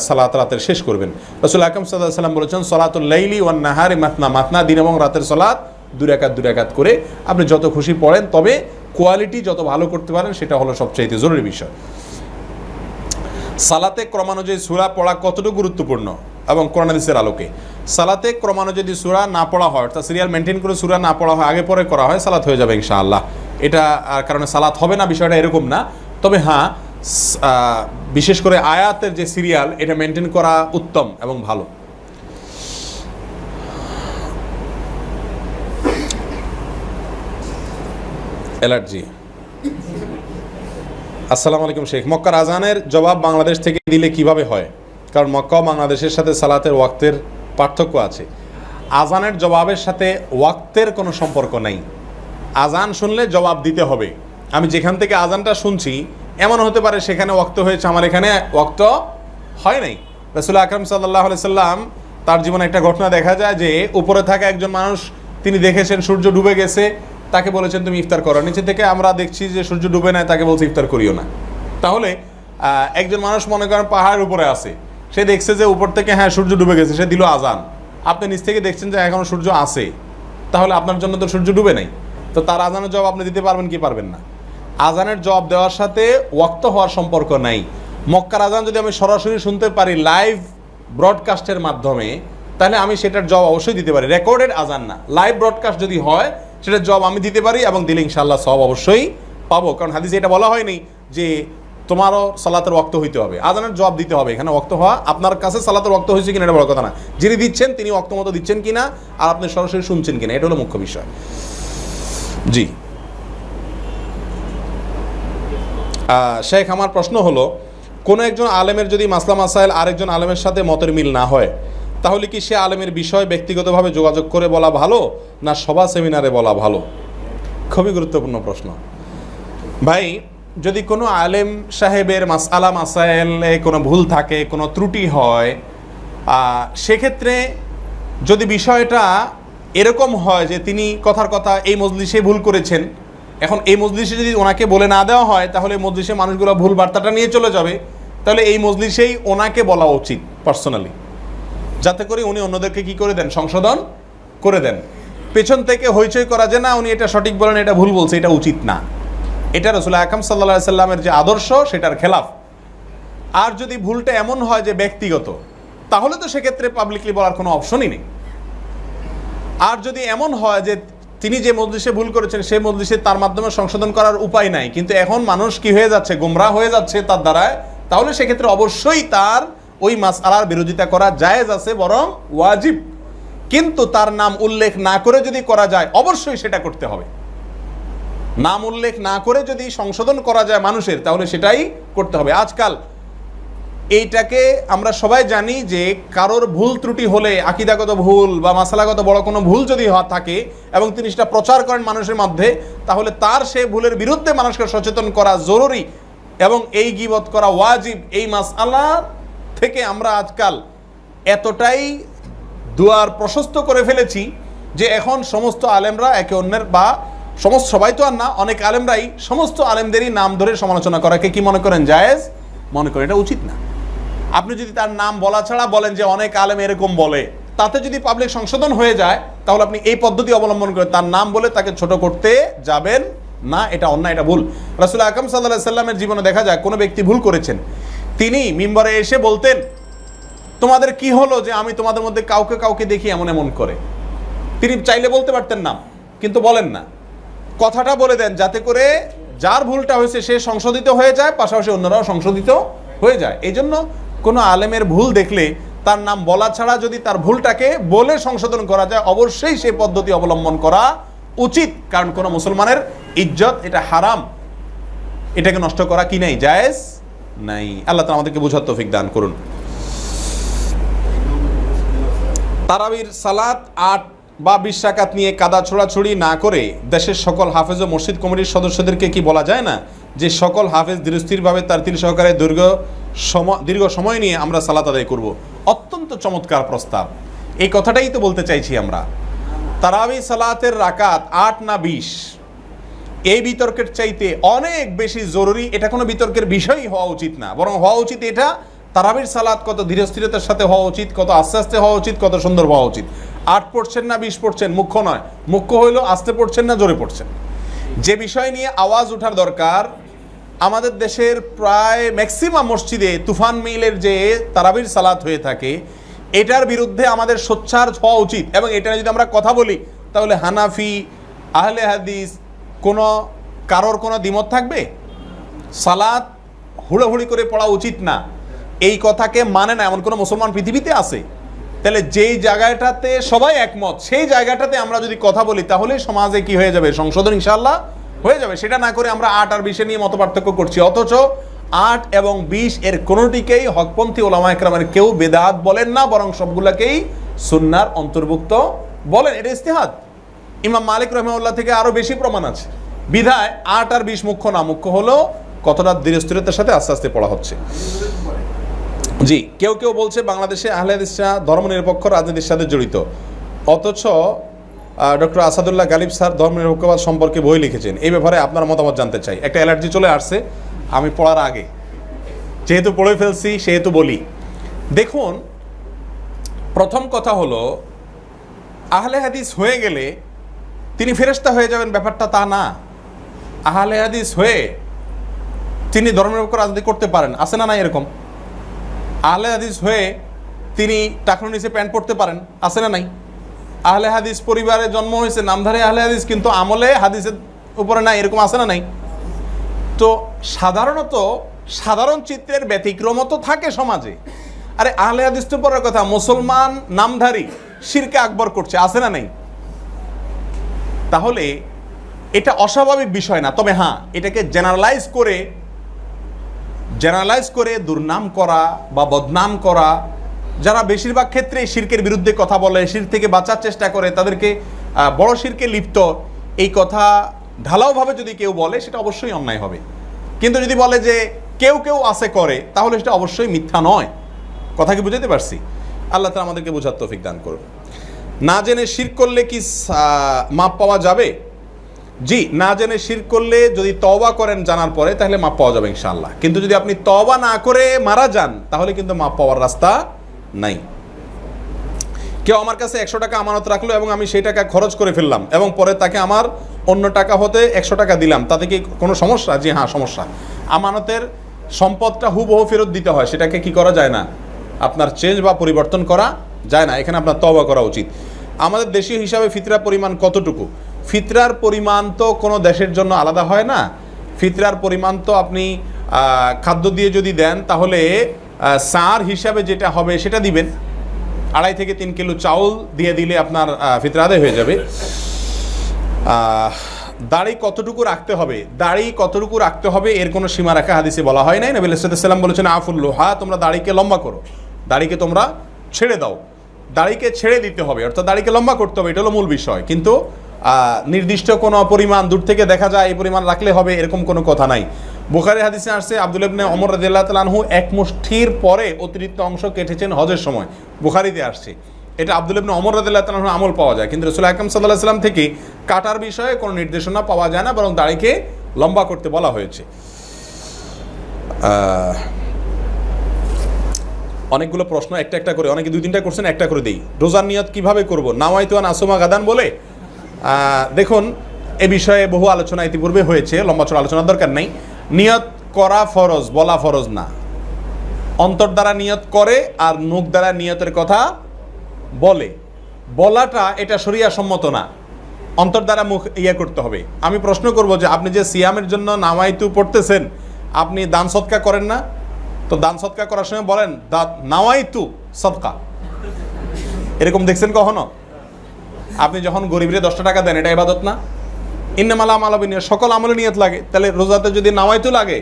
সালাত রাতের শেষ করবেন। রাসূল আকরাম সাল্লাল্লাহু আলাইহি ওয়াসাল্লাম বলেছেন, সলাতুল লাইলি ওয়ান নাহারি মাতনা মাতনা, দিন এবং রাতের সালাত 2 রাকাত করে আপনি যত খুশি পড়েন, তবে কোয়ালিটি যত ভালো করতে পারেন সেটা হলো সবচেয়ে জরুরি বিষয়। সালাতে ক্রমানুযায়ী সূরা পড়া কতটুকু গুরুত্বপূর্ণ এবং কোরআন হাদিসের আলোকে? সালাতে ক্রমানুযায়ী সূরা না পড়া হয়, অর্থাৎ সিরিয়াল মেনটেন করে সূরা না পড়া হয়, আগে পরে করা হয়, সালাত হয়ে যাবে ইনশাআল্লাহ। এটা কারণে সালাত হবে না বিষয়টা এরকম না। তবে হ্যাঁ, বিশেষ করে আয়াতের যে সিরিয়াল, এটা মেনটেন করা উত্তম এবং ভালো। অ্যালার্জি। আসসালামু আলাইকুম শেখ, মক্কার আজানের জবাব বাংলাদেশ থেকে দিলে কিভাবে হয়? কারণ মক্কা ও বাংলাদেশের সাথে সালাতের ওয়াক্তের পার্থক্য আছে। আজানের জবাবের সাথে ওয়াক্তের কোনো সম্পর্ক নাই। আজান শুনলে জবাব দিতে হবে। আমি যেখান থেকে আজানটা শুনছি, এমন হতে পারে সেখানে ওয়াক্ত হয়েছে, আমার এখানে ওয়াক্ত হয় নাই। রাসূল আকরাম সাল্লাল্লাহু আলাইহি সাল্লাম তার জীবনে একটা ঘটনা দেখা যায় যে, উপরে থাকা একজন মানুষ, তিনি দেখেছেন সূর্য ডুবে গেছে, তাকে বলেছেন তুমি ইফতার করো। নিচে থেকে আমরা দেখছি যে সূর্য ডুবে নাই, তাকে বলছে ইফতার করিও না। তাহলে একজন মানুষ মনে করেন পাহাড়ের উপরে আছে, সে দেখছে যে উপর থেকে হ্যাঁ সূর্য ডুবে গেছে, সে দিল আজান। আপনি নিচ থেকে দেখছেন যে এখনো সূর্য আছে, তাহলে আপনার জন্য তো সূর্য ডুবে নাই, তো তার আজানের জবাব আপনি দিতে পারবেন কি পারবেন না? আজানের জবাব দেওয়ার সাথে ওয়াক্ত হওয়ার সম্পর্ক নাই। মক্কার আজান যদি আমি সরাসরি শুনতে পারি লাইভ ব্রডকাস্টের মাধ্যমে, তাহলে আমি সেটার জবাব অবশ্যই দিতে পারি। রেকর্ডেড আজান না, লাইভ ব্রডকাস্ট যদি হয়, সেটার জবাব আমি দিতে পারি এবং দিলে ইনশাআল্লাহ সওয়াব অবশ্যই পাবো। কারণ হাদিসে এটা বলা হয়নি যে তোমারও সালাতের ওয়াক্ত হইতে হবে, আজানের জবাব দিতে হবে। এখানে ওয়াক্ত হওয়া, আপনার কাছে সালাতের ওয়াক্ত হয়েছে কিনা এটা বড় কথা না, যিনি দিচ্ছেন তিনি ওয়াক্ত মতো দিচ্ছেন কিনা আর আপনি সরাসরি শুনছেন কিনা, এটা হলো মুখ্য বিষয়। জি শেখ, আমার প্রশ্ন হলো, কোনো একজন আলেমের যদি মাসলা মাসাইল আরেকজন আলেমের সাথে মতের মিল না হয়, তাহলে কি সে আলেমের বিষয় ব্যক্তিগতভাবে যোগাযোগ করে বলা ভালো, না সভা সেমিনারে বলা ভালো? খুবই গুরুত্বপূর্ণ প্রশ্ন ভাই। যদি কোনো আলেম সাহেবের মাসআলা মাসাইলে কোনো ভুল থাকে, কোনো ত্রুটি হয়, সেক্ষেত্রে যদি বিষয়টা এরকম হয় যে তিনি কথার কথা এই মজলিসে ভুল করেছেন, এখন এই মজলিসে যদি ওনাকে বলে না দেওয়া হয়, তাহলে মজলিসে মানুষগুলো ভুল বার্তাটা নিয়ে চলে যাবে। তাহলে এই মজলিসেই ওনাকে বলা উচিত পার্সোনালি, যাতে করে উনি অন্যদেরকে কি করে দেন, সংশোধন করে দেন। পেছন থেকে হইচই করা যে না উনি এটা সঠিক বলেন, এটা ভুল বলছে, এটা উচিত না। এটা রাসূল আকরাম সাল্লাল্লাহু আলাইহি সাল্লামের যে আদর্শ, সেটার খেলাফ। আর যদি ভুলটা এমন হয় যে ব্যক্তিগত, তাহলে তো সেক্ষেত্রে পাবলিকলি বলার কোনো অপশনই নেই। আর যদি এমন হয় যে তিনি যে মজলিসে ভুল করেছেন, সেই মজলিসে তার মাধ্যমে সংশোধন করার উপায় নাই, কিন্তু এখন মানুষ কি হয়ে যাচ্ছে, গোমরাহ হয়ে যাচ্ছে তার দ্বারায়, তাহলে সেক্ষেত্রে অবশ্যই তার ওই মাসআলার বিরোধিতা করা জায়েজ আছে, বরং ওয়াজিব। কিন্তু তার নাম উল্লেখ না করে যদি করা যায়, অবশ্যই সেটা করতে হবে। নাম উল্লেখ না করে যদি সংশোধন করা যায় মানুষের, তাহলে সেটাই করতে হবে। আজকাল এইটাকে আমরা সবাই জানি যে কারোর ভুল ত্রুটি হলে, আকীদাগত ভুল বা মাসালাগত বড় কোনো ভুল যদি থাকে এবং তিনি সেটা প্রচার করেন মানুষের মধ্যে, তাহলে তার সেই ভুলের বিরুদ্ধে মানুষকে সচেতন করা জরুরি এবং এই গীবত করা ওয়াজিব। এই মাসআলা থেকে আমরা আজকাল এতটাই দুয়ার প্রশস্ত করে ফেলেছি যে এখন সমস্ত আলেমরা একে অন্যের, বা সমস্ত সবাই তো আর না, অনেক আলেমরাই সমস্ত আলেমদেরই নাম ধরে সমালোচনা করাকে কি মনে করেন, জায়েজ মনে করেন। এটা উচিত না। আপনি যদি তার নাম বলা ছাড়া বলেন যে অনেক আলেম এরকম বলে, তাতে যদি পাবলিক সংশোধন হয়ে যায়, তাহলে আপনি এই পদ্ধতি অবলম্বন করে তার নাম বলে তাকে ছোট করতে যাবেন না, এটা অন্যায়, এটা ভুল। রাসূল আকরাম সাল্লাল্লাহু আলাইহি সাল্লামের জীবনে দেখা যায় কোনো ব্যক্তি ভুল করেছেন, তিনি মিম্বরে এসে বলতেন, তোমাদের কি হলো যে আমি তোমাদের মধ্যে কাউকে কাউকে দেখি এমন এমন করে। তিনি চাইলে বলতে পারতেন নাম, কিন্তু বলেন না, কথাটা বলে দেন যাতে করে যার ভুলটা হয়েছে সে সংশোধিত হয়ে যায়, পাশাপাশি অন্যরাও সংশোধিত হয়ে যায়। এই জন্য কোনো আলেমের ভুল দেখলে তার নাম বলা ছাড়া যদি তার ভুলটাকে বলে সংশোধন করা যায়, অবশ্যই সেই পদ্ধতি অবলম্বন করা উচিত। কারণ কোনো মুসলমানের ইজ্জত এটা হারাম, এটাকে নষ্ট করা কি নাই, জায়েজ নাই। আল্লাহ তাআলা আমাদেরকে বুঝার তৌফিক দান করুন। তারাবির সালাত 8 বা 20 রাকাত নিয়ে কাদা ছোড়াছুড়ি না করে দেশের সকল হাফেজ ও মসজিদ কমিটির সদস্যদেরকে কি বলা যায় না যে সকল হাফেজ ধীরস্থিরভাবে তার তিল সহকারে দীর্ঘ সময় নিয়ে আমরা সালাত আদায় করব? অত্যন্ত চমৎকার প্রস্তাব। এই কথাটাই তো বলতে চাইছি আমরা। তারাবি সালাতের রাকাত 8 না 20, এই বিতর্কের চাইতে অনেক বেশি জরুরি, এটা কোনো বিতর্কের বিষয়ই হওয়া উচিত না। বরং হওয়া উচিত এটা, তারাবির সালাত কত ধীরস্থিরতার সাথে হওয়া উচিত, কত আস্তে আস্তে হওয়া উচিত, কত সুন্দর হওয়া উচিত। 8 পড়ছেন না 20 পড়ছেন মুখ্য নয়, মুখ্য হইল আস্তে পড়ছেন না জোরে পড়ছেন। যে বিষয় নিয়ে আওয়াজ ওঠার দরকার, আমাদের দেশের প্রায় ম্যাক্সিমাম মসজিদে তুফান মিলের যে তারাবির সালাত হয়ে থাকে, এটার বিরুদ্ধে আমাদের সোচ্চার হওয়া উচিত। এবং এটা যদি আমরা কথা বলি তাহলে হানাফি, আহলে হাদিস কারোর কোনো দ্বিমত থাকবে? সালাত হুড়োহুড়ি করে পড়া উচিত না, এই কথাকে মানে না এমন কোনো মুসলমান পৃথিবীতে আছে? তাহলে যেই জায়গাটাতে সবাই একমত, সেই জায়গাটাতে আমরা যদি কথা বলি তাহলে সমাজে কি হয়ে যাবে, সংশোধন ইনশাআল্লাহ হয়ে যাবে। সেটা না করে আমরা 8 আর 20 নিয়ে মত পার্থক্য করছি, অথচ 8 এবং 20 এর কোনোটিকেই হকপন্থী ওলামা একরামের কেউ বেদাত বলেন না, বরং সবগুলাকেই সুন্নাহর অন্তর্ভুক্ত বলেন। এটা ইজতিহাদ। ইমাম মালিক রাহিমাহুল্লাহ থেকে আরো বেশি প্রমাণ আছে। বিধায় 8 আর 20 মুখ্য না, মুখ্য হলো কতটা ধীরস্থিরতার সাথে আস্তে আস্তে পড়া হচ্ছে। জি, কেউ কেউ বলছে বাংলাদেশে আহলে হাদিসরা ধর্মনিরপেক্ষ রাজনীতির সাথে জড়িত, অথচ ডক্টর আসাদুল্লাহ গালিব স্যার ধর্মনিরপেক্ষবাদ সম্পর্কে বই লিখেছেন। এই ব্যাপারে আপনার মতামত জানতে চাই। একটা অ্যালার্জি চলে আসছে আমি পড়ার আগে, যেহেতু পড়ে ফেলছি সেহেতু বলি। দেখুন, প্রথম কথা হলো, আহলে হাদিস হয়ে গেলে তিনি ফেরেশতা হয়ে যাবেন, ব্যাপারটা তা না। আহলে হাদিস হয়ে তিনি ধর্মনিরপেক্ষ রাজনীতি করতে পারেন, আছে না নাই এরকম? আহলে হাদিস হয়ে তিনি টাকনুর নিচে প্যান্ট পরতে পারেন, আছে না নাই? আহলে হাদিস পরিবারে জন্ম হয়েছে, নামধারী আহলে হাদিস, কিন্তু আমলে হাদিসের উপরে নাই, এরকম আছে না নাই? তো সাধারণত সাধারণ চিত্রের ব্যতিক্রম তো থাকে সমাজে। আরে আহলে হাদিস তো পরের কথা, মুসলমান নামধারী শিরকে আকবর করছে, আছে না নাই? তাহলে এটা অস্বাভাবিক বিষয় না। তবে হ্যাঁ, এটাকে জেনারেলাইজ করে দুর্নাম করা বা বদনাম করা, যারা বেশিরভাগ ক্ষেত্রে শিরকের বিরুদ্ধে কথা বলে, শিরক থেকে বাঁচার চেষ্টা করে, তাদেরকে বড় শিরকে লিপ্ত, এই কথা ঢালাওভাবে যদি কেউ বলে সেটা অবশ্যই অন্যায় হবে। কিন্তু যদি বলে যে কেউ কেউ আছে করে, তাহলে সেটা অবশ্যই মিথ্যা নয়। কথা কি বুঝাতে পারছি? আল্লাহ তাআলা আমাদেরকে বোঝার তৌফিক দান করুন। না জেনে শিরক করলে কি মাপ পাওয়া যাবে? জি, না জেনে শিরক করলে যদি তওবা করেন জানার পরে, তাহলে মাপ পাওয়া যাবে ইনশাআল্লাহ। কিন্তু যদি আপনি তওবা না করে মারা যান, তাহলে কিন্তু মাপ পাওয়ার রাস্তা নাই। কেউ আমার কাছে 100 টাকা আমানত রাখলো এবং আমি সেই টাকা খরচ করে ফেললাম এবং পরে তাকে আমার অন্য টাকা হতে 100 টাকা দিলাম, তাতে কি কোনো সমস্যা? জি হ্যাঁ, সমস্যা। আমানতের সম্পদটা হুবহু ফেরত দিতে হয়, সেটাকে কি করা যায় না, আপনার চেঞ্জ বা পরিবর্তন করা যায় না। এখানে আপনার তওবা করা উচিত। আমাদের দেশীয় হিসাবে ফিতরার পরিমাণ কতটুকু? ফিতরার পরিমাণ তো কোনো দেশের জন্য আলাদা হয় না। ফিতরার পরিমাণ তো আপনি খাদ্য দিয়ে যদি দেন, তাহলে সার হিসাবে যেটা হবে সেটা দিবেন। 2.5 থেকে 3 কিলো চাউল দিয়ে দিলে আপনার ফিতরা আদায় হয়ে যাবে। দাড়ি কতটুকু রাখতে হবে, এর কোনো সীমা রাখা হাদিসে বলা হয় নাই। নবী সাল্লাল্লাহু আলাইহি ওয়াসাল্লাম বলেছেন, আফুল্লুহা, তোমরা দাড়িকে লম্বা করো, দাড়িকে তোমরা ছেড়ে দাও। দাড়িকে ছেড়ে দিতে হবে, অর্থাৎ দাড়িকে লম্বা করতে হবে, এটা হলো মূল বিষয়। কিন্তু নির্দিষ্ট কোনো পরিমাণ দূর থেকে দেখা যায় এই পরিমাণ রাখলে হবে, এরকম কোনো কথা নাই। বুখারী হাদিসে আসছে, আব্দুল্লাহ ইবনে ওমর রাদিয়াল্লাহু তাআলা আনহু 1 মুষ্ঠির পরে অতিরিক্ত অংশ কেটেছেন হজের সময়। বুখারীতে আসছে, এটা আব্দুল্লাহ ইবনে ওমর রাদিয়াল্লাহু তাআলা আনহু আমল পাওয়া যায়। কিন্তু রাসূল আকরাম সাল্লাল্লাহু আলাইহি ওয়াসাল্লাম থেকে কাটার বিষয়ে কোনো নির্দেশনা পাওয়া যায় না, বরং দাড়িকে লম্বা করতে বলা হয়েছে। অনেকগুলো প্রশ্ন একটা একটা করে, অনেকে 2-3টা করছেন, একটা করে দেই। রোজার নিয়ত কিভাবে করব? নাওয়াইতু আন আসুমা গাদান বলে। দেখুন, এ বিষয়ে বহু আলোচনা ইতিপূর্বে হয়েছে, লম্বা চড়া আলোচনার দরকার নেই। নিয়ত করা ফরজ, বলা ফরজ না। অন্তর দ্বারা নিয়ত করে আর মুখ দ্বারা নিয়তের কথা বলে, বলাটা এটা শরিয়া সম্মত না। অন্তর দ্বারা মুখ করতে হবে। আমি প্রশ্ন করব যে আপনি যে সিয়ামের জন্য নাওয়াইতু পড়তেছেন, আপনি দান সদকা করেন না? তো তো দান সদকা করার সময় বলেন নাওয়াইতু সদকা, এরকম দেখছেন কখনো? আপনি যখন গরিবরে 10টা টাকা দেন, এটা ইবাদত না? ইন্নামাল আমালু বিন্নিয়াত, সকল আমলে নিয়ত লাগে। তাহলে রোজাতে যদি নাওয়াইতু লাগে,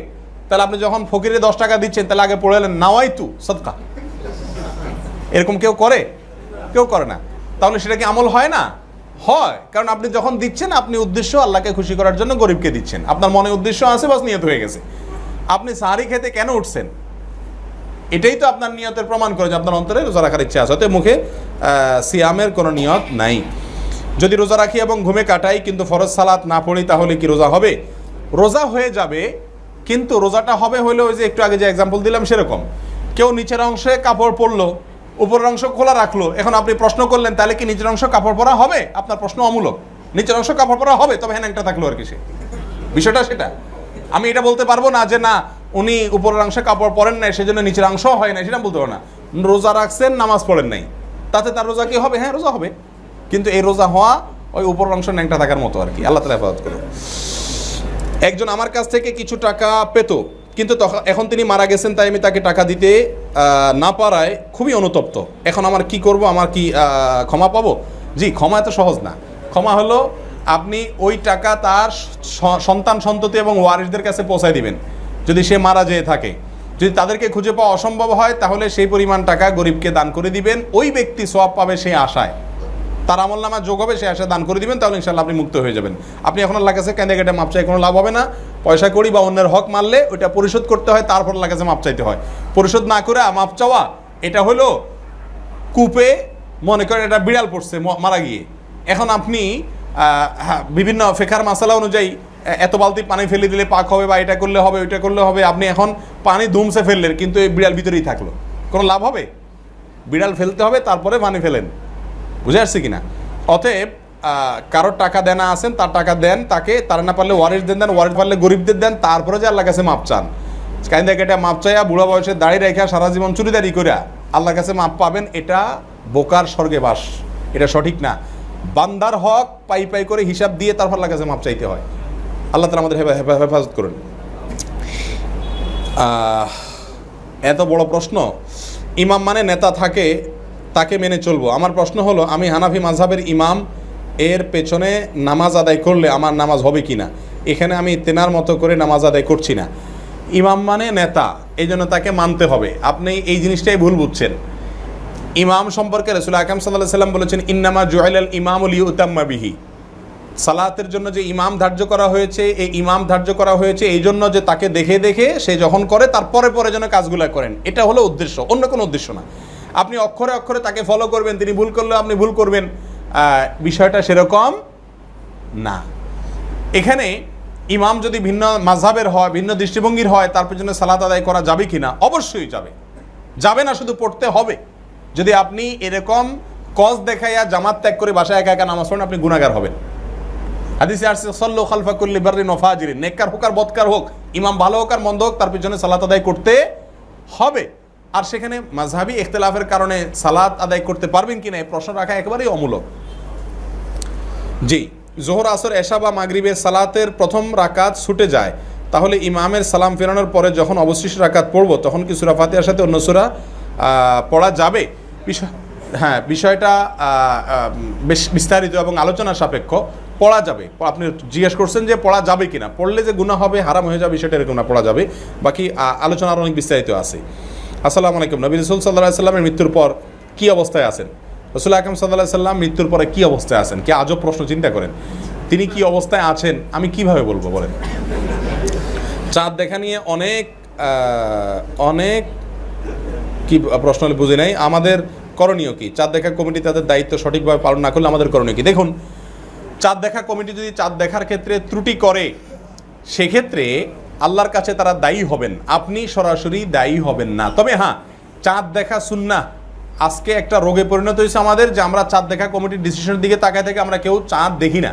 তাহলে আপনি যখন ফকিরে 10 টাকা দিচ্ছেন, তাহলে আগে পড়লেন নাওয়াইতু সদকা। এরকম কেউ করে? কেউ করে না। তাহলে সেটা কি আমল হয় না? হয়, কারণ আপনি যখন দিচ্ছেন, আপনি উদ্দেশ্য আল্লাহকে খুশি করার জন্য গরিবকে দিচ্ছেন, আপনার মনে উদ্দেশ্য আছে, বাস নিয়ত হয়ে গেছে। আপনি সাহারি খেতে কেন উঠছেন? এটাই তো আপনার নিয়তের প্রমাণ করে যে আপনার অন্তরে রোজা রাখার ইচ্ছা আছে। অতএব মুখে সিয়ামের কোনো নিয়ত নাই। যদি রোজা রাখি এবং ঘুমে কাটাই কিন্তু ফরজ সালাত না পড়ি, তাহলে কি রোজা হবে? রোজা হয়ে যাবে, কিন্তু রোজাটা হবে হলে ওই যে একটু আগে যে এক্সাম্পল দিলাম সেরকম। কেউ নিচের অংশে কাপড় পরলো, উপরের অংশ খোলা রাখলো, এখন আপনি প্রশ্ন করলেন তাহলে কি নিচের অংশ কাপড় পরা হবে? আপনার প্রশ্ন অমূলক। নিচের অংশ কাপড় পরা হবে, তবে হ্যাঁ একটা থাকলো আর কি, সে বিষয়টা সেটা। আমি এটা বলতে পারবো না যে না উনি উপরের অংশে কাপড় পরেন নাই সেজন্য নিচের অংশ হয় নাই, সেটা বলতে পারবো না। রোজা রাখছেন, নামাজ পড়েন নাই, তাতে তার রোজা কি হবে? হ্যাঁ রোজা হবে, কিন্তু এই রোজা হওয়া ওই উপরের অংশ ন্যাংটা থাকার মতো আর কি। আল্লাহ তাআলা হেফাজত করুন। একজন আমার কাছ থেকে কিছু টাকা পেত, কিন্তু এখন তিনি মারা গেছেন, তাই আমি তাকে টাকা দিতে না পারায় খুবই অনুতপ্ত। এখন আমার কি করব? আমার কি ক্ষমা পাবো? জি, ক্ষমা এত সহজ না। ক্ষমা হলো আপনি ওই টাকা তার সন্তান সন্ততি এবং ওয়ারিসদের কাছে পৌঁছায় দিবেন। যদি সে মারা যেয়ে থাকে, যদি তাদেরকে খুঁজে পাওয়া অসম্ভব হয়, তাহলে সেই পরিমাণ টাকা গরিবকে দান করে দিবেন। ওই ব্যক্তি সওয়াব পাবে সেই আশায়, তার আমলনামা যোগ হবে, সে আশায় দান করে দিবেন, তাহলে ইনশাআল্লাহ আপনি মুক্ত হয়ে যাবেন। আপনি এখন আল্লাহর কাছে কেঁদে কেটে মাপ চাই কোনো লাভ হবে না। পয়সা করি বা অন্যের হক মারলে ওইটা পরিশোধ করতে হয়, তারপর আল্লাহর কাছে মাপ চাইতে হয়। পরিশোধ না করে মাপ চাওয়া, এটা হলো কূপে মনে করেন এটা বিড়াল পড়ছে মারা গিয়ে, এখন আপনি বিভিন্ন ফেকার মাসালা অনুযায়ী এত বালতি পানি ফেলে দিলে পাক হবে, বা এটা করলে হবে, ওইটা করলে হবে। আপনি এখন পানি ধুমসে ফেললেন, কিন্তু এই বিড়াল ভিতরেই থাকলো, কোনো লাভ হবে? বিড়াল ফেলতে হবে, তারপরে পানি ফেলেন। বুঝে আসছে কিনা? অতএব কারোর টাকা দেনা আছেন, তার টাকা দেন তাকে, তার না পারলে ওয়ারিসদের দেন, ওয়ারিস পারলে গরিবদের দেন, তারপরে যে আল্লাহর কাছে মাপ চান। কাইন্দা কেটে মাপ চাইয়া বুড়া বয়সে দাঁড়িয়ে রেখা সারা জীবন চুরিদারি করিয়া আল্লাহর কাছে মাপ পাবেন, এটা বোকার স্বর্গে বাস, এটা সঠিক না। বান্দার হক পাই পাই করে হিসাব দিয়ে তারপর আল্লাহর কাছে মাপ চাইতে হয়। আল্লাহ তাআলা আমাদের হেফাজত করুন। এত বড় প্রশ্ন, ইমাম মানে নেতা থাকে, তাকে মেনে চলবো। আমার প্রশ্ন হলো, আমি হানাফি মাযহাবের ইমাম, এর পেছনে নামাজ আদায় করলে আমার নামাজ হবে কি না? এখানে আমি তেনার মতো করে নামাজ আদায় করছি না। ইমাম মানে নেতা, এই জন্য তাকে মানতে হবে। আপনি এই জিনিসটাই ভুল বুঝছেন। ইমাম সম্পর্কে রাসূল আকরাম সাল্লাল্লাহু আলাইহি ওয়াসাল্লাম বলেছেন, ইন্নামা জুইলাল ইমামু লিইউতাম্মা বিহি। সালাতের জন্য যে ইমাম ধার্য করা হয়েছে, এই ইমাম ধার্য করা হয়েছে এই জন্য যে তাকে দেখে দেখে সে যখন করে তার পরে পরে যেন কাজগুলো করেন, এটা হলো উদ্দেশ্য, অন্য কোনো উদ্দেশ্য না। আপনি অক্ষরে অক্ষরে তাকে ফলো করবেন, তিনি ভুল করলেও আপনি ভুল করবেন, বিষয়টা সেরকম না। এখানে ইমাম যদি ভিন্ন মাযহাবের হয়, ভিন্ন দৃষ্টিভঙ্গির হয়, তার পেছনে সালাত আদায় করা যাবে কি না? অবশ্যই যাবে। যাবে না শুধু পড়তে হবে। যদি আপনি এরকম কজ দেখাইয়া জামাত ত্যাগ করে বাসায় একা একা নামাজ পড়েন, আপনি গুনাহগার হবেন। হাদিসে আসছে, সাল্লু খালফা কুল্লি বাররিন ওয়া ফাজিরিন, নেককার হোক আর বদকার হোক, ইমাম ভালো হোক আর মন্দ হোক, তার পিছনে সালাত আদায় করতে হবে। আর সেখানে মাযহাবী ইখতিলাফের কারণে সালাত আদায় করতে পারবেন কিনা এই প্রশ্ন রাখা একেবারেই অমূলক। জি, জোহর, আসর, এশা বা মাগরিবের সালাতের প্রথম রাকাত ছুটে যায়, তাহলে ইমামের সালাম ফেরানোর পরে যখন অবশিষ্ট রাকাত পড়ব, তখন কি সূরা ফাতিহার সাথে অন্য সূরা পড়া যাবে? হ্যাঁ, বিষয়টা বেশ বিস্তারিত এবং আলোচনা সাপেক্ষ। পড়া যাবে। আপনি জিজ্ঞেস করছেন যে পড়া যাবে কিনা, পড়লে যে গুনাহ হবে, হারাম হয়ে যাবে, সেটা এরকম না, পড়া যাবে। বাকি আলোচনা আরও অনেক বিস্তারিত আছে। আসসালামু আলাইকুম। নবী রাসূল সাল্লাল্লাহু আলাইহি সাল্লামের মৃত্যুর পর কী অবস্থায় আছেন? রাসূল আকরাম সাল্লাল্লাহু আলাইহি সাল্লাম মৃত্যুর পরে কী অবস্থায় আছেন? কি আজব প্রশ্ন, চিন্তা করেন। তিনি কি অবস্থায় আছেন আমি কিভাবে বলবো বলেন? চাঁদ দেখা নিয়ে অনেক কি প্রশ্ন বুঝে নাই। আমাদের করণীয় কি? চাঁদ দেখা কমিটি তাদের দায়িত্ব সঠিকভাবে পালন না করলে আমাদের করণীয় কি? দেখুন, চাঁদ দেখা কমিটি যদি চাঁদ দেখার ক্ষেত্রে ত্রুটি করে, সেক্ষেত্রে আল্লাহর কাছে তারা দায়ী হবেন, আপনি সরাসরি দায়ী হবেন না। তবে হ্যাঁ, চাঁদ দেখা সুন্নাহ আজকে একটা রোগে পরিণত হয়েছে আমাদের, যে আমরা চাঁদ দেখা কমিটির ডিসিশনের দিকে তাকায় থেকে আমরা কেউ চাঁদ দেখি না।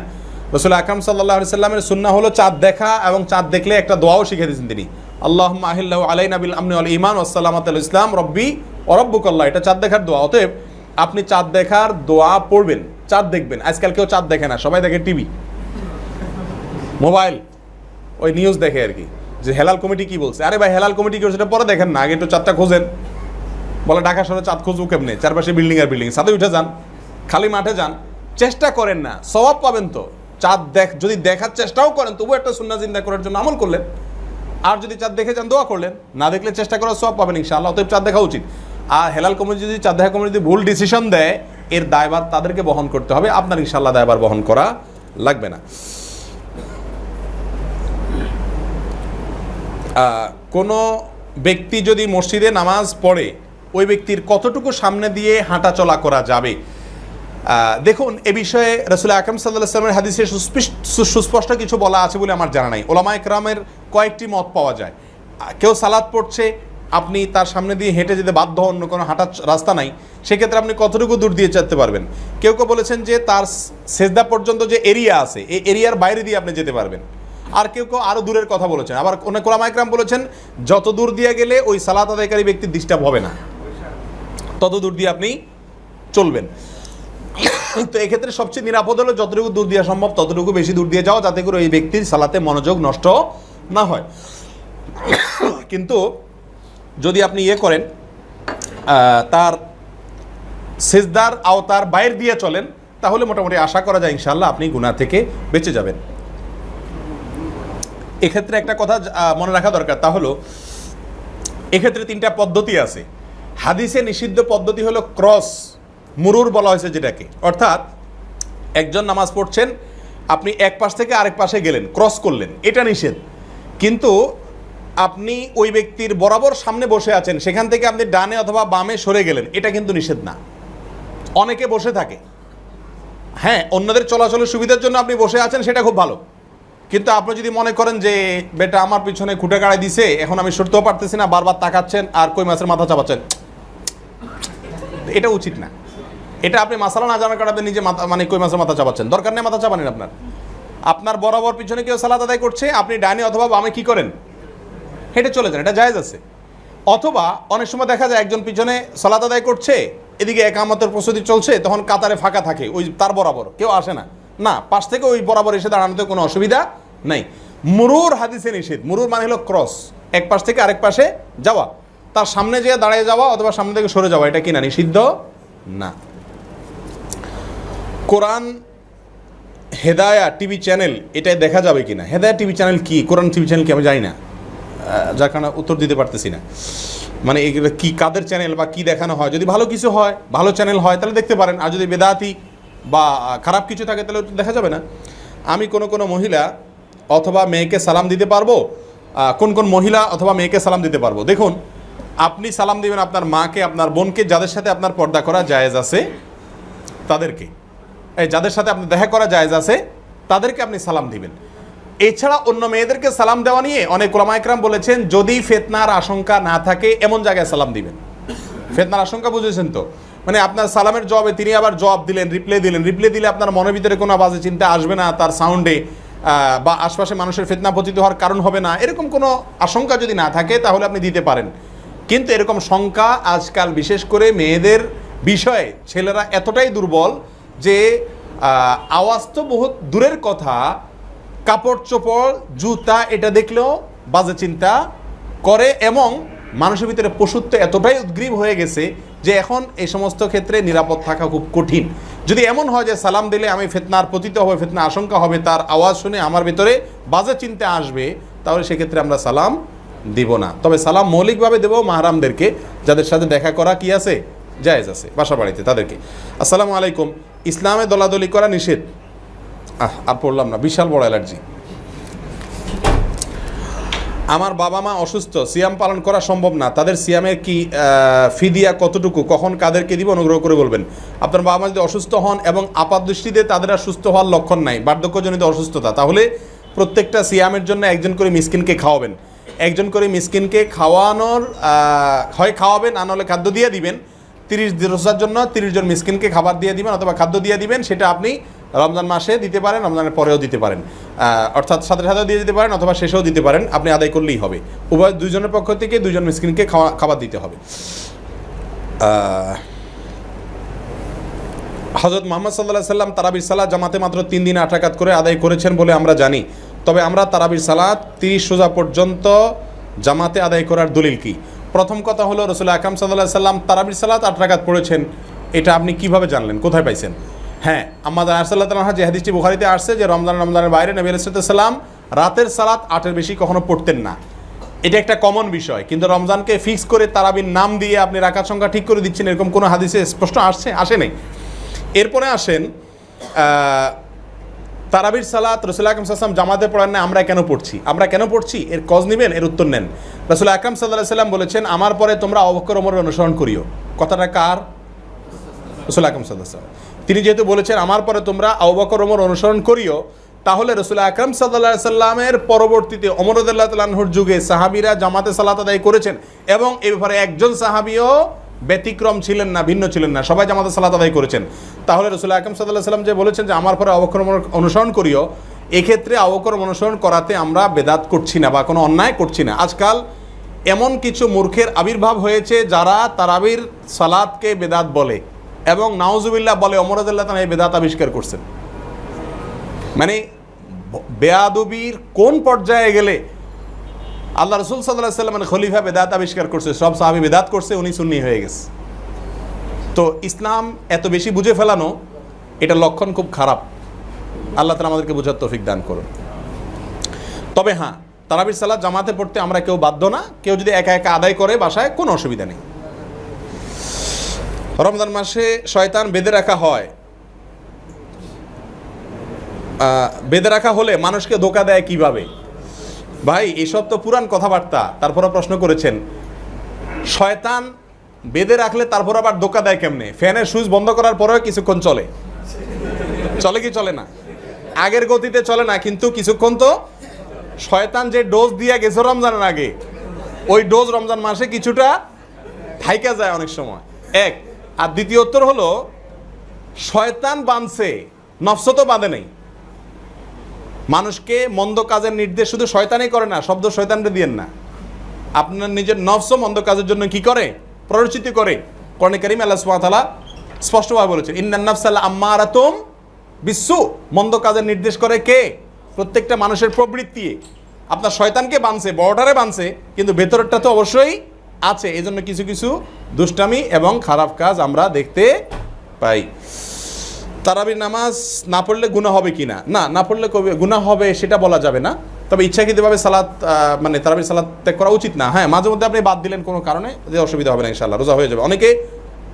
রাসূল আকরাম সাল্লাল্লাহু আলাইহি সাল্লামের সুন্নাহ হলো চাঁদ দেখা, এবং চাঁদ দেখলে একটা দোয়াও শিখিয়ে দিয়েছেন তিনি, আল্লাহুম্মা আহিল্লাহু আলাইনা বিল আমনি ওয়াল ঈমান ওয়াস সালামাতুল ইসলাম রব্বি ওয়া রাব্বুকাল্লাহ। এটা চাঁদ দেখার দোয়া। অতএব আপনি চাঁদ দেখার দোয়া পড়বেন, চাঁদ দেখবেন। আজকাল কেউ চাঁদ দেখে না, সবাই দেখে টিভি, মোবাইল, ওই নিউজ দেখে আর কি। যে হেলাল কমিটি কি বলছে। আরে ভাই হেলাল কমিটি কি বলছে এটা পরে দেখেন না, আগে একটু চাঁদটা খোঁজেন। বলে ঢাকা শহরে চাঁদ খুঁজবো কেমনে, চারপাশে বিল্ডিং আর বিল্ডিং, ছাদে উঠে যান, খালি মাঠে যান, চেষ্টা করেন না, সওয়াব পাবেন তো। চাঁদ যদি দেখার চেষ্টাও করেন তবু একটা সুন্নাহ জিন্দা করার জন্য আমল করলেন। আর যদি চাঁদ দেখে যান দোয়া করলেন, না দেখলে চেষ্টা করার সওয়াব পাবেন ইনশাআল্লাহ। অতএব চাঁদ দেখা উচিত। আর হেলাল কমিটি যদি চাঁদ দেখা কমিটি যদি ভুল ডিসিশন দেয়, এর দায়ভার তাদেরকে বহন করতে হবে, আপনার ইনশাআল্লাহ দায়ভার বহন করা লাগবে না। কোনো ব্যক্তি যদি মসজিদে নামাজ পড়ে, ওই ব্যক্তির কতটুকু সামনে দিয়ে হাঁটা চলা করা যাবে? দেখুন, এ বিষয়ে রাসূল আকরাম সাল্লাল্লাহু আলাইহি ওয়াসাল্লামের হাদিসে সুস্পষ্ট কিছু বলা আছে বলে আমার জানা নাই। ওলামায়ে কেরামের কয়েকটি মত পাওয়া যায়। কেউ সালাত পড়ছে, আপনি তার সামনে দিয়ে হেঁটে যেতে বাধ্য, অন্য কোনো হাঁটার রাস্তা নাই, সেক্ষেত্রে আপনি কতটুকু দূর দিয়ে যেতে পারবেন? কেউ কেউ বলেছেন যে তার সেজদা পর্যন্ত যে এরিয়া আছে, এই এরিয়ার বাইরে দিয়ে আপনি যেতে পারবেন। আর কেউ কেউ আরও দূরের কথা বলেছেন। আবার অনেক ওলামায়ে কেরাম বলেছেন যত দূর দিয়ে গেলে ওই সালাত আদায়কারী ব্যক্তির ডিস্টার্ব হবে না, তত দূর দিয়ে আপনি চলবেন। তো এক্ষেত্রে সবচেয়ে নিরাপদ হলো যতটুকু দূর দেওয়া সম্ভব ততটুকু বেশি দূর দিয়ে যাওয়া, যাতে করে ওই ব্যক্তির সালাতে মনোযোগ নষ্ট না হয়। কিন্তু যদি আপনি করেন, তার সিজদার আওতার বাইরে দিয়ে চলেন, তাহলে মোটামুটি আশা করা যায় ইনশাআল্লাহ আপনি গুনাহ থেকে বেঁচে যাবেন। এক্ষেত্রে একটা কথা মনে রাখা দরকার, তা হলো এক্ষেত্রে 3টা পদ্ধতি আছে। হাদিসে নিষিদ্ধ পদ্ধতি হলো ক্রস, মুরুর বলা হয়েছে যেটাকে, অর্থাৎ একজন নামাজ পড়ছেন, আপনি এক পাশ থেকে আরেক পাশে গেলেন, ক্রস করলেন, এটা নিষেধ। কিন্তু আপনি ওই ব্যক্তির বরাবর সামনে বসে আছেন, সেখান থেকে আপনি ডানে অথবা বামে সরে গেলেন, এটা কিন্তু নিষেধ না। অনেকে বসে থাকে, হ্যাঁ, অন্যদের চলাচলের সুবিধার জন্য আপনি বসে আছেন, সেটা খুব ভালো। কিন্তু আপনি যদি মনে করেন যে বেটা আমার পিছনে খুঁটে গাড়াই দিছে, এখন আমি সরতেও পারতেছি না, বারবার তাকাচ্ছেন আর কই মাছের মাথা চাপাচ্ছেন, এটা উচিত না। এটা আপনি মাসালা না জানার কারণে আপনি নিজে মাথা মানে কই মাছের মাথা চাপাচ্ছেন, দরকার নেই মাথা চাপানেন। আপনার বরাবর পিছনে কেউ সালাত আদায় করছে, আপনি ডানে অথবা বামে কি করেন, হেঁটে চলে যান, এটা জায়েজ আছে। অথবা অনেক সময় দেখা যায় একজন পিছনে সালাত আদায় করছে, এদিকে একামতের প্রস্তুতি চলছে, তখন কাতারে ফাঁকা থাকে, ওই তার বরাবর কেউ আসে না, না পাশ থেকে ওই বরাবর এসে দাঁড়ানোতে কোনো অসুবিধা নেই। মুরুর হাদিসে নিষেধ। মুরুর মানে হলো ক্রস, এক পাশ থেকে আরেক পাশে যাওয়া, তার সামনে যেয়ে দাঁড়িয়ে যাওয়া অথবা সামনে থেকে সরে যাওয়া, এটা কিনা নিষিদ্ধ না। কোরআন হেদায়া টিভি চ্যানেল, এটাই দেখা যাবে কিনা? হেদায়া টিভি চ্যানেল কি, কোরআন টিভি চ্যানেল কি আমি জানি না, যার কারণে উত্তর দিতে পারতেছি না। মানে এগুলো কি, কাদের চ্যানেল বা কি দেখানো হয়? যদি ভালো কিছু হয়, ভালো চ্যানেল হয়, তাহলে দেখতে পারেন। আর যদি বেদাতি বা খারাপ কিছু থাকে তাহলে দেখা যাবে না। আমি কোনো মহিলা অথবা মেয়েকে সালাম দিতে পারবো? কোন মহিলা অথবা মেয়েকে সালাম দিতে পারবো? দেখুন, আপনি সালাম দিবেন আপনার মাকে, আপনার বোনকে, যাদের সাথে আপনার পর্দা করা জায়েজ আছে তাদেরকে, যাদের সাথে আপনি দেখা করা জায়েজ আছে তাদেরকে আপনি সালাম দিবেন। এছাড়া অন্য মেয়েদেরকে সালাম দেওয়া নিয়ে অনেক ওলামায়ে কেরাম বলেছেন, যদি ফিতনার আশঙ্কা না থাকে এমন জায়গায় সালাম দিবেন। ফিতনার আশঙ্কা বুঝেছেন তো? মানে আপনার সালামের জবাবে তিনি আবার জবাব দিলেন, রিপ্লাই দিলে আপনার মনের ভিতরে কোনো বাজে চিন্তা আসবে না, তার সাউন্ডে বা আশপাশে মানুষের ফিতনা পতিত হওয়ার কারণ হবে না, এরকম কোনো আশঙ্কা যদি না থাকে তাহলে আপনি দিতে পারেন। কিন্তু এরকম শঙ্কা আজকাল বিশেষ করে মেয়েদের বিষয়ে ছেলেরা এতটাই দুর্বল যে আওয়াজ তো বহুত দূরের কথা, কাপড় চোপড় জুতা এটা দেখলেও বাজে চিন্তা করে, এবং মানুষের ভিতরে পশুত্ব এতটাই উদ্গ্রীব হয়ে গেছে যে এখন এই সমস্ত ক্ষেত্রে নিরাপদ থাকা খুব কঠিন। যদি এমন হয় যে সালাম দিলে আমি ফিতনার পতিত হবে, ফিতনা আশঙ্কা হবে, তার আওয়াজ শুনে আমার ভিতরে বাজে চিন্তা আসবে, তাহলে সেক্ষেত্রে আমরা সালাম দিব না। তবে সালাম মৌলিকভাবে দেবো মাহরামদেরকে, যাদের সাথে দেখা করা কি আছে, জায়েজ আছে, বাসা বাড়িতে তাদেরকে। আসসালামু আলাইকুম, ইসলামে দলাদলি করা নিষেধ। আর পড়লাম না, বিশাল বড় অ্যালার্জি। আমার বাবা মা অসুস্থ, সিয়াম পালন করা সম্ভব না, তাদের সিয়ামের কি ফিদিয়া কতটুকু, কখন কাদেরকে দিব, অনুগ্রহ করে বলবেন। আপনার বাবা মা যদি অসুস্থ হন এবং আপাত দৃষ্টিতে তাদের আর সুস্থ হওয়ার লক্ষণ নাই, বার্ধক্যজনিত অসুস্থতা, তাহলে প্রত্যেকটা সিয়ামের জন্য একজন করে মিসকিনকে খাওয়াবেন। একজন করে মিসকিনকে খাওয়ানোর হয় খাওয়াবেন, আর নাহলে খাদ্য দিয়ে দিবেন। 30 রোজার জন্য 30 জন মিসকিনকে খাবার দিয়ে দিবেন অথবা খাদ্য দিয়ে দিবেন। সেটা আপনি রমজান মাসে দিতে পারেন, রমজানের পরেও দিতে পারেন, অর্থাৎ সাথে সাথেও দিয়ে দিতে পারেন অথবা শেষেও দিতে পারেন, আপনি আদায় করলেই হবে। উভয় দুইজনের পক্ষ থেকে 2 জন মিসকিনকে খাবার দিতে হবে। হযরত মুহাম্মদ সাল্লাল্লাহু আলাইহি সাল্লাম তারাবির সালাত জামাতে মাত্র 3 দিনে 8 রাকাত করে আদায় করেছেন বলে আমরা জানি। তবে আমরা তারাবির সালাত 30 রোজা পর্যন্ত জামাতে আদায় করার দলিল কি? প্রথম কথা হলো রাসূল আকরাম সাল্লাল্লাহু আলাইহি সাল্লাম তারাবির সালাত 8 রাকাত পড়েছেন। এটা আপনি কিভাবে জানলেন, কোথায় পাইছেন? হ্যাঁ, আম্মা জানা সাল্লাল্লাহু আলাইহি যে হাদিসটি বুখারীতে আসছে যে রমজানের বাইরে নবী আলাইহিস সালাম রাতের সালাত 8-এর বেশি কখনো পড়তেন না। এটা একটা কমন বিষয়, কিন্তু রমজানকে ফিক্স করে তারাবির নাম দিয়ে আপনি রাকাত সংখ্যা ঠিক করে দিচ্ছেন, এরকম কোনো হাদিসে স্পষ্ট আসে নাই। এরপরে আসেন তারাবির সালাত রাসূল আকরাম সাল্লাল্লাহু আলাইহি ওয়াসাল্লাম জামাতে পড়েন না, আমরা কেন পড়ছি এর কজ নেবেন, এর উত্তর নেন। রাসূল আকরাম সাল্লাল্লাহু আলাইহি ওয়াসাল্লাম বলেছেন, আমার পরে তোমরা আবু বকর ওমরের অনুসরণ করিও। কথাটা কার? রাসূল আকরাম সাল্লাল্লাহু আলাইহি ওয়াসাল্লাম। তিনি যেহেতু বলেছেন আমার পরে তোমরা আবু বকর ওমর অনুসরণ করিও, তাহলে রাসূল আকরাম সাল্লাল্লাহু আলাইহি ওয়াসাল্লামের পরবর্তীতে ওমর রাদিয়াল্লাহু তাআলা আনহুর যুগে সাহাবীরা জামাতে সালাত আদায় করেছেন, এবং এই ব্যাপারে একজন সাহাবীও ব্যতিক্রম ছিলেন না, ভিন্ন ছিলেন না, সবাই জামাতে সালাত আদায় করেছেন। তাহলে রাসূল আকরাম সাল্লাল্লাহু আলাইহি ওয়াসাল্লাম যে বলেছেন যে আমার পরে আবু বকর ওমর অনুসরণ করিও, এক্ষেত্রে আবু বকর অনুসরণ করাতে আমরা বেদাত করছি না বা কোনো অন্যায় করছি না। আজকাল এমন কিছু মূর্খের আবির্ভাব হয়েছে যারা তারাবির সালাতকে বেদাত বলে এবং নাউজুবিল্লাহ বলে ওমর রাদিয়াল্লাহু তাআলা এই বেদাত আবিষ্কার করছেন। মানে বেয়াদবির কোন পর্যায়ে গেলে আল্লাহ রাসূল সাল্লাল্লাহু আলাইহি ওয়াসাল্লামের খলিফা বেদাত আবিষ্কার করছে, সব সাহাবী বেদাত করছে, উনি সুন্নি হয়ে গেছে। তো ইসলাম এত বেশি বুঝে ফেলানো, এটা লক্ষণ খুব খারাপ। আল্লাহ তাআলা আমাদেরকে বোঝার তৌফিক দান করুন। তবে হ্যাঁ, তারাবির সালাত জামাতে পড়তে আমরা কেউ বাধ্য না, কেউ যদি একা একা আদায় করে বাসায় কোনো অসুবিধা নেই। রমজান মাসে শয়তান বেঁধে রাখা হয়, বেঁধে রাখা হলে মানুষকে ধোঁকা দেয় কিভাবে? ভাই, এসব তো পুরান কথাবার্তা। তারপরে প্রশ্ন করেছেন শয়তান বেঁধে রাখলে তারপর আবার ধোঁকা দেয় কেমনে? ফ্যানের সুইচ বন্ধ করার পরেও কিছুক্ষণ চলে কি চলে না? আগের গতিতে চলে না, কিন্তু কিছুক্ষণ তো শয়তান যে ডোজ দিয়ে গেছে রমজানের আগে, ওই ডোজ রমজান মাসে কিছুটা থাইকা যায় অনেক সময়। এক আর দ্বিতীয় উত্তর হলো শয়তান বাঁধছে, নফস তো বাঁধে নেই। মানুষকে মন্দ কাজের নির্দেশ শুধু শয়তানই করে না, শব্দ শয়তানকে দিয়েন না, আপনার নিজের নফসও মন্দ কাজের জন্য কি করে? প্ররোচিত করে। কোরআনে কারীমে আল্লাহ সুবহানাহু ওয়া তাআলা স্পষ্টভাবে বলেছেন ইন্নান নাফসা লাআম্মারাতুম বিসসু, মন্দ কাজের নির্দেশ করে কে? প্রত্যেকটা মানুষের প্রবৃত্তি। আপনার শয়তানকে বাঁধছে, বর্ডারে বাঁধছে, কিন্তু ভেতরটা তো অবশ্যই আছে। এই জন্য কিছু কিছু দুষ্টামি এবং খারাপ কাজ আমরা দেখতে পাই। তারাবির নামাজ না পড়লে গুনাহ হবে কি না? না পড়লে গুনাহ হবে সেটা বলা যাবে না, তবে ইচ্ছাকৃতভাবে সালাত মানে তারাবির সালাত ত্যাগ করা উচিত না। হ্যাঁ, মাঝে মধ্যে আপনি বাদ দিলেন কোনো কারণে, যে অসুবিধা হবে না, ইনশাআল্লাহ রোজা হয়ে যাবে। অনেকে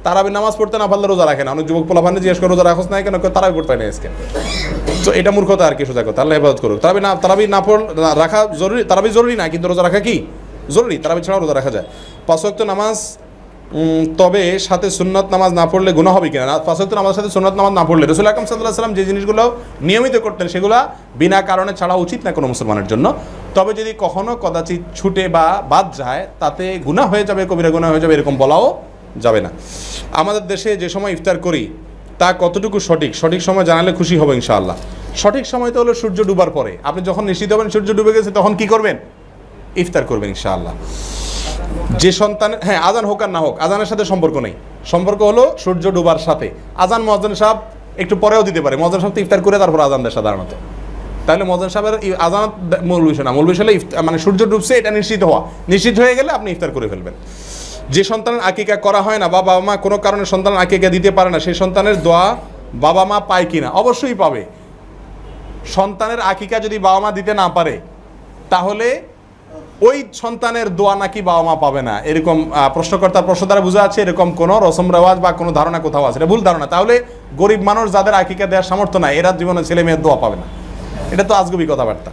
তারাবির নামাজ পড়তে না পারলে রোজা রাখে না। অনেক যুবক পোলাপান জিজ্ঞেস করে রোজা রাখোস না কেন? তারাবি পড়তে হয় না আজকে। তো এটা মূর্খতা আর কি, সোজা কথা। আল্লাহ হেফাজত করুক। তারাবি না রাখা জরুরি, তারাবি জরুরি না, কিন্তু রোজা রাখা কি জরুরি? তারাবি ছাড়াও রোজা রাখা যায়। 5 ওয়াক্ত নামাজ, তবে সাথে সুন্নত নামাজ না পড়লে গুনাহ হবে কিনা? 5 ওয়াক্ত নামাজের সাথে সুন্নত নামাজ না পড়লে রাসূল আকরাম সাল্লাল্লাহু আলাইহি ওয়াসাল্লাম যে জিনিসগুলো নিয়মিত করতেন সেগুলো বিনা কারণে ছাড়া উচিত না কোনো মুসলমানের জন্য। তবে যদি কখনো কদাচিৎ ছুটে বা বাদ যায়, তাতে গুনাহ হয়ে যাবে, কবিরা গুনাহ হয়ে যাবে, এরকম বলাও যাবে না। আমাদের দেশে যে সময় ইফতার করি তা কতটুকু সঠিক সময় জানালে খুশি হবে ইনশাআল্লাহ। সঠিক সময় তো হলো সূর্য ডুবার পরে। আপনি যখন নিশ্চিত হবেন সূর্য ডুবে গেছে, তখন কি করবেন? ইফতার করবেন ইনশাআল্লাহ। যে সন্তানের, হ্যাঁ, আজান হোক আর না হোক, আজানের সাথে সম্পর্ক নেই, সম্পর্ক হলো সূর্য ডুবার সাথে। আজান মুয়াজ্জিন সাহেব একটু পরেও দিতে পারে, মুয়াজ্জিন সাহেব তো ইফতার করে তারপর আজান দেয় সাধারণত। তাহলে মুয়াজ্জিন সাহেবের আজান মূল বিষয় না, মূল বিষয় হলো মানে সূর্য ডুবছে এটা নিশ্চিত হয়ে গেলে আপনি ইফতার করে ফেলবেন। যে সন্তানের আকিকা করা হয় না বা বাবা মা কোনো কারণে সন্তানের আকিকা দিতে পারে না, সেই সন্তানের দোয়া বাবা মা পায় কিনা? অবশ্যই পাবে। সন্তানের আকিকা যদি বাবা মা দিতে না পারে, তাহলে ওই সন্তানের দোয়া নাকি বাবা মা পাবে না, এরকম প্রশ্নকর্তার প্রশ্ন দ্বারা বোঝা আছে এরকম কোনো রসম রেওয়াজ বা কোনো ধারণা কোথাও আছে। এটা ভুল ধারণা। তাহলে গরিব মানুষ যাদের আকিকা দেওয়ার সামর্থ্য নাই, এরা জীবনে ছেলে মেয়ের দোয়া পাবে না, এটা তো আজগুবি কথাবার্তা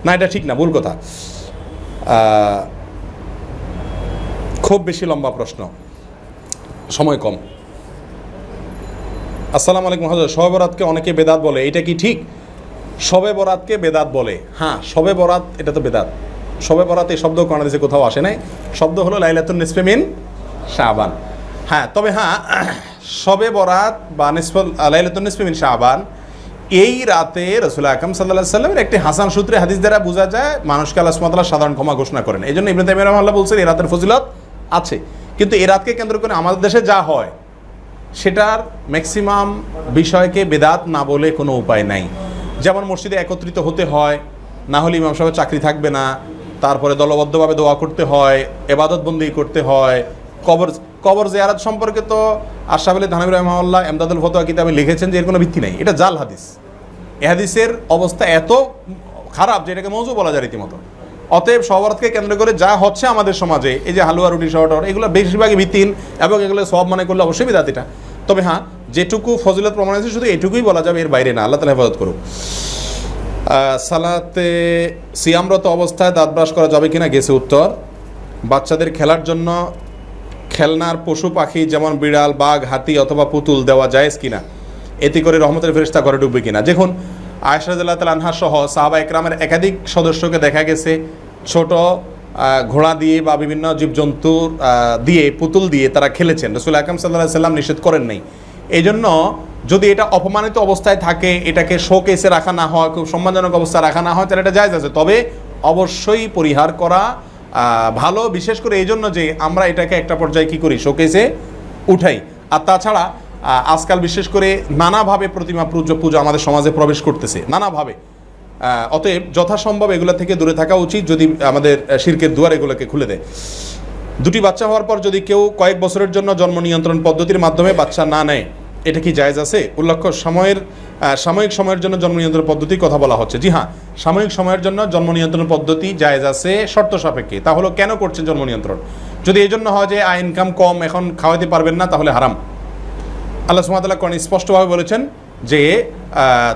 না, এটা ঠিক না, ভুল কথা। খুব বেশি লম্বা প্রশ্ন, সময় কম। আসসালামু আলাইকুম হযরত, শবে বরাতকে অনেকে বেদাত বলে, এটা কি ঠিক? শবে বরাতকে বেদাত বলে? হ্যাঁ, শবে বরাত এটা তো বেদাত। শবে বরাত এই শব্দ কোরআন হাদিসে কোথাও আসে নাই। শব্দ হলো লাইলাতুন নিসফি মিন শাবান। হ্যাঁ, তবে হ্যাঁ, শবে বরাত বা লাইলাতুন নিসফি মিন শাবান, এই রাতে রাসূল আকরাম সাল্লাল্লাহু আলাইহি ওয়াসাল্লামের একটি হাসান সূত্রে হাদিস দ্বারা বোঝা যায় মানুষকে আল্লাহ সুবহানাহু ওয়া তাআলা সাধারণ ক্ষমা ঘোষণা করেন। এই জন্য ইবনে তাইমিয়া রাহিমাহুল্লাহ বলছেন এই রাতের ফজিলত আছে। কিন্তু এই রাতকে কেন্দ্র করে আমাদের দেশে যা হয় সেটার ম্যাক্সিমাম বিষয়কে বেদাত না বলে কোনো উপায় নাই। যেমন মসজিদে একত্রিত হতে হয়, না হলে ইমাম সাহেবের চাকরি থাকবে না, তারপরে দলবদ্ধভাবে দোয়া করতে হয়, এবাদত বন্দি করতে হয়। কবর জিয়ারত সম্পর্কে তো আশরাফ আলী থানভী রাহিমাহুল্লাহ এমদাদুল ফতোয়া কিতাবে লিখেছেন যে এর কোনো ভিত্তি নাই, এটা জাল হাদিস। এ হাদিসের অবস্থা এত খারাপ যে এটাকে মওযু বলা যায় রীতিমতো। অতএব সবরাতকে কেন্দ্র করে যা হচ্ছে আমাদের সমাজে, এই যে হালুয়া রুটি শহর এগুলো বেশিরভাগই ভিত্তিহীন এবং এগুলো সব মনে করলে অবশ্যই বিদাত এটা। তবে হ্যাঁ, যেটুকু ফজিলত প্রমাণ আছে শুধু এটুকুই বলা যাবে, এর বাইরে না। আল্লাহ তাআলা হেফাজত করুক। সালাতে সিয়ামরত অবস্থায় দাঁত ব্রাশ করা যাবে কিনা গেছে উত্তর। বাচ্চাদের খেলার জন্য খেলনার পশু পাখি যেমন বিড়াল, বাঘ, হাতি অথবা পুতুল দেওয়া জায়েজ কিনা, এতে করে রহমতের ফেরেশতা ঘরে ঢুকবে কিনা। দেখুন, আয়েশা রাদিয়াল্লাহু তাআলা আনহা সহ সাহাবা একরামের একাধিক সদস্যকে দেখা গেছে ছোট ঘোড়া দিয়ে বা বিভিন্ন জীবজন্তু দিয়ে, পুতুল দিয়ে তারা খেলেছেন। রাসূল আকরাম সাল্লাল্লাহু আলাইহি সাল্লাম নিষেধ করেন নাই। এই জন্য যদি এটা অপমানিত অবস্থায় থাকে, এটাকে শোকেসে রাখা না হয়, খুব সম্মানজনক অবস্থায় রাখা না হয়, তাহলে এটা জায়েজ আছে। তবে অবশ্যই পরিহার করা ভালো, বিশেষ করে এই জন্য যে আমরা এটাকে একটা পর্যায়ে কী করি, শোকেসে উঠাই। আর তাছাড়া আজকাল বিশেষ করে নানাভাবে প্রতিমা পূজা আমাদের সমাজে প্রবেশ করতেছে, নানাভাবে। অতএব যথাসম্ভব এগুলো থেকে দূরে থাকা উচিত, যদি আমাদের শিরকের দুয়ার এগুলোকে খুলে দেয়। দুটি বাচ্চা হওয়ার পর যদি কেউ কয়েক বছরের জন্য জন্ম নিয়ন্ত্রণ পদ্ধতির মাধ্যমে বাচ্চা না নেয়, এটা কি জায়েজ আছে? উল্লেখ্য সাময়িক সময়ের জন্য জন্ম নিয়ন্ত্রণ পদ্ধতির কথা বলা হচ্ছে। জি হ্যাঁ, সাময়িক সময়ের জন্য জন্ম নিয়ন্ত্রণ পদ্ধতি জায়েজ আছে শর্ত সাপেক্ষে। তা হলো, কেন করছেন জন্ম নিয়ন্ত্রণ? যদি এই জন্য হয় যে ইনকাম কম, এখন খাওয়াতে পারবেন না, তাহলে হারাম। আল্লাহ সুবহানাহু ওয়া তাআলা কোরআনে স্পষ্টভাবে বলেছেন যে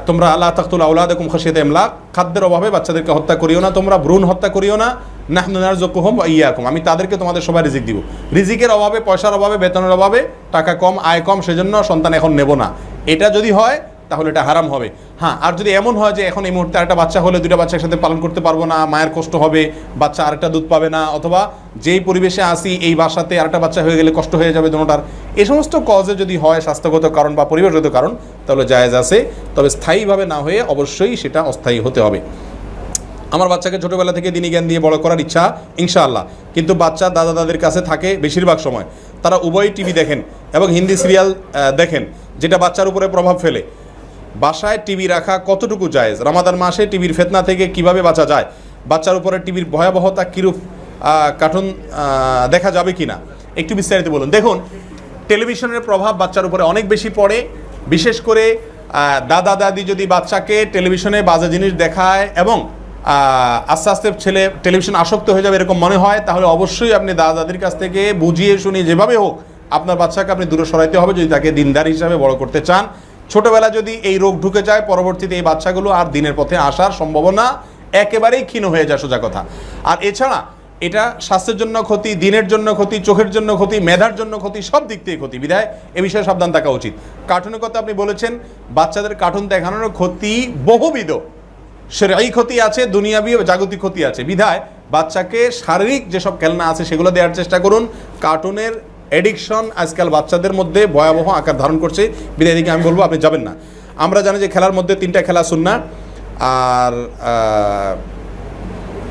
তোমরা লা তাকতুলু আওলাদাকুম খাশিয়াতা ইমলাক, খাদ্যের অভাবে বাচ্চাদেরকে হত্যা করিও না, তোমরা ভ্রূণ হত্যা করিও না। নাহনু নারযুকুহুম ওয়া ইয়াকুম, আমি তাদেরকে তোমাদের সবাই রিজিক দিব। রিজিকের অভাবে, পয়সার অভাবে, বেতনের অভাবে, টাকা কম, আয় কম, সেজন্য সন্তান এখন নেব না, এটা যদি হয় তাহলে এটা হারাম হবে। হ্যাঁ, আর যদি এমন হয় যে এখন এই মুহূর্তে আরেকটা বাচ্চা হলে দুইটা বাচ্চা একসাথে পালন করতে পারবো না, মায়ের কষ্ট হবে, বাচ্চা আরেকটা দুধ পাবে না, অথবা যেই পরিবেশে আসি এই বাসাতে আরেকটা বাচ্চা হয়ে গেলে কষ্ট হয়ে যাবে দুটোটার, এই সমস্ত কজে যদি হয়, স্বাস্থ্যগত কারণ বা পরিবেশগত কারণ, তাহলে জায়েজ আছে। তবে স্থায়ীভাবে না হয়ে অবশ্যই সেটা অস্থায়ী হতে হবে। আমার বাচ্চাকে ছোটোবেলা থেকে দিনী জ্ঞান দিয়ে বড় করার ইচ্ছা ইনশাআল্লাহ, কিন্তু বাচ্চা দাদা দাদির কাছে থাকে বেশিরভাগ সময়। তারা উভয়ই টিভি দেখেন এবং হিন্দি সিরিয়াল দেখেন, যেটা বাচ্চার উপরে প্রভাব ফেলে। বাসায় টিভি রাখা কতটুকু জায়েজ? রমাদান মাসে টিভির ফিতনা থেকে কিভাবে বাঁচা যায়? বাচ্চার উপরে টিভির ভয়াবহতা কিরূপ? কার্টুন দেখা যাবে কিনা একটু বিস্তারিত বলুন। দেখুন, টেলিভিশনের প্রভাব বাচ্চার উপরে অনেক বেশি পড়ে। বিশেষ করে দাদা দাদি যদি বাচ্চাকে টেলিভিশনে বাজে জিনিস দেখায় এবং আস্তে আস্তে ছেলে টেলিভিশন আসক্ত হয়ে যাবে এরকম মনে হয়, তাহলে অবশ্যই আপনি দাদা দাদির কাছ থেকে বুঝিয়ে শুনিয়ে যেভাবে হোক আপনার বাচ্চাকে আপনি দূরে সরাইতে হবে, যদি তাকে দিনদার হিসাবে বড় করতে চান। ছোটবেলা যদি এই রোগ ঢুকে যায়, পরবর্তীতে এই বাচ্চাগুলো আর দিনের পথে আসার সম্ভাবনা একেবারেই ক্ষীণ হয়ে যায়, সোজা কথা। আর এছাড়া এটা স্বাস্থ্যের জন্য ক্ষতি, দিনের জন্য ক্ষতি, চোখের জন্য ক্ষতি, মেধার জন্য ক্ষতি, সব দিক থেকে ক্ষতি। বিধায় এ বিষয়ে সাবধান থাকা উচিত। কার্টুনের কথা আপনি বলেছেন, বাচ্চাদের কার্টুন দেখানোর ক্ষতি বহুবিধ। শরঈ ক্ষতি আছে, দুনিয়াবি ও জাগতিক ক্ষতি আছে। বিধায় বাচ্চাকে শারীরিক যেসব খেলনা আছে সেগুলো দেওয়ার চেষ্টা করুন। কার্টুনের এডিকশন আজকাল বাচ্চাদের মধ্যে ভয়াবহ আকার ধারণ করছে, বিধায় দিকে আমি বলবো আপনি যাবেন না। আমরা জানি যে খেলার মধ্যে 3টা খেলা সুন্নাহ, আর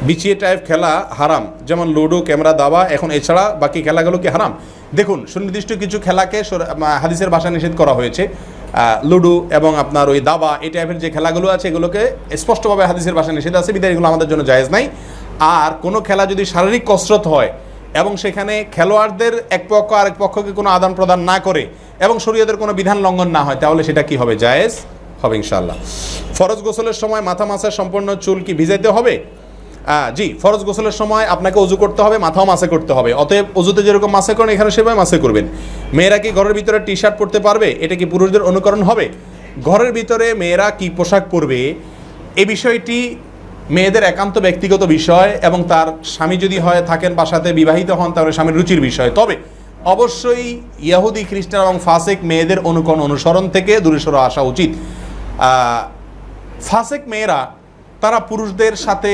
বিছিয়ে টাইপ খেলা হারাম, যেমন লুডো, ক্যামেরা, দাবা। এখন এছাড়া বাকি খেলাগুলো কি হারাম? দেখুন, সুনির্দিষ্ট কিছু খেলাকে হাদিসের ভাষায় নিষেধ করা হয়েছে। লুডো এবং আপনার ওই দাবা, এই টাইপের যে খেলাগুলো আছে এগুলোকে স্পষ্টভাবে হাদিসের ভাষায় নিষেধ আছে, বিধায় এগুলো আমাদের জন্য জায়েজ নাই। আর কোনো খেলা যদি শারীরিক কসরত হয় এবং সেখানে খেলোয়াড়দের এক পক্ষ আরেক পক্ষকে কোনো আদান প্রদান না করে এবং শরীয়তের কোনো বিধান লঙ্ঘন না হয়, তাহলে সেটা কি হবে? জায়েজ হবে ইনশাআল্লাহ। ফরজ গোসলের সময় মাথা মাসার সম্পূর্ণ চুল কি ভিজাইতে হবে? জি, ফরজ গোসলের সময় আপনাকে অজু করতে হবে, মাথাও মাসে করতে হবে। অতএব অজুতে যেরকম মাসে করেন এখানে সেভাবে মাসে করবেন। মেয়েরা কি ঘরের ভিতরে টি শার্ট পরতে পারবে? এটা কি পুরুষদের অনুকরণ হবে? ঘরের ভিতরে মেয়েরা কি পোশাক পরবে এই বিষয়টি মেয়েদের একান্ত ব্যক্তিগত বিষয়, এবং তার স্বামী যদি হয় থাকেন বাসাতে, বিবাহিত হন, তাহলে স্বামীর রুচির বিষয়। তবে অবশ্যই ইহুদি, খ্রিস্টান এবং ফাসেক মেয়েদের অনুসরণ থেকে দূরে সরে আসা উচিত। ফাসেক মেয়েরা তারা পুরুষদের সাথে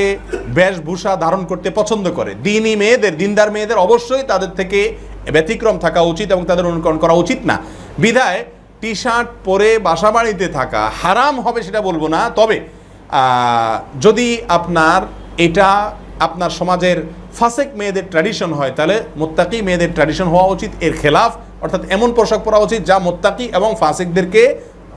বেশভূষা ধারণ করতে পছন্দ করে। দিনী মেয়েদের, দিনদার মেয়েদের অবশ্যই তাদের থেকে ব্যতিক্রম থাকা উচিত এবং তাদের অনুকরণ করা উচিত না। বিধায় টি শার্ট পরে বাসা বাড়িতে থাকা হারাম হবে সেটা বলবো না, তবে যদি এটা আপনার সমাজের ফাসেক মেয়েদের ট্র্যাডিশন হয়, তাহলে মুত্তাকি মেয়েদের ট্র্যাডিশন হওয়া উচিত। এর খেলাফ, অর্থাৎ এমন পোশাক পরা উচিত যা মুত্তাকি এবং ফাসেকদেরকে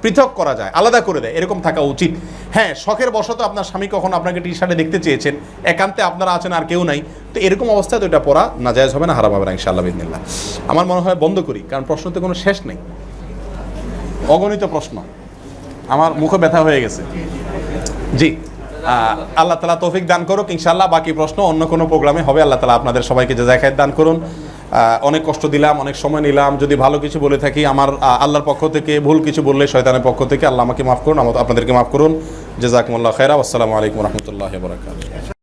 পৃথক করা যায়, আলাদা করে দেয়, এরকম থাকা উচিত। হ্যাঁ, শখের বশত আপনার স্বামী কখনো আপনাকে টি শার্টে দেখতে চেয়েছেন, একান্তে আপনারা আছেন আর কেউ নাই, তো এরকম অবস্থায় তো এটা পরা নাজায়েজ হবে না, হারাম হবে না ইনশাআল্লাহ বিদিনিল্লাহ। আমার মনে হয় বন্ধ করি, কারণ প্রশ্নতে কোনো শেষ নেই, অগণিত প্রশ্ন, আমার মুখে ব্যথা হয়ে গেছে। জি, আল্লাহ তাআলা তৌফিক দান করুক ইনশাআল্লাহ। বাকি প্রশ্ন অন্য কোনো প্রোগ্রামে হবে। আল্লাহ তাআলা আপনাদের সবাইকে জাযায়ে খায়ের দান করুন। অনেক কষ্ট দিলাম, অনেক সময় নিলাম, যদি ভালো কিছু বলে থাকি আমার আল্লাহর পক্ষ থেকে, ভুল কিছু বললে শয়তানের পক্ষ থেকে, আল্লাহ আমাকে মাফ করুন, আপনাদেরকে মাফ করুন। জাযাকুমুল্লাহু খায়রা। আসসালামু আলাইকুম ওয়া রাহমাতুল্লাহি ওয়া বারাকাতুহু।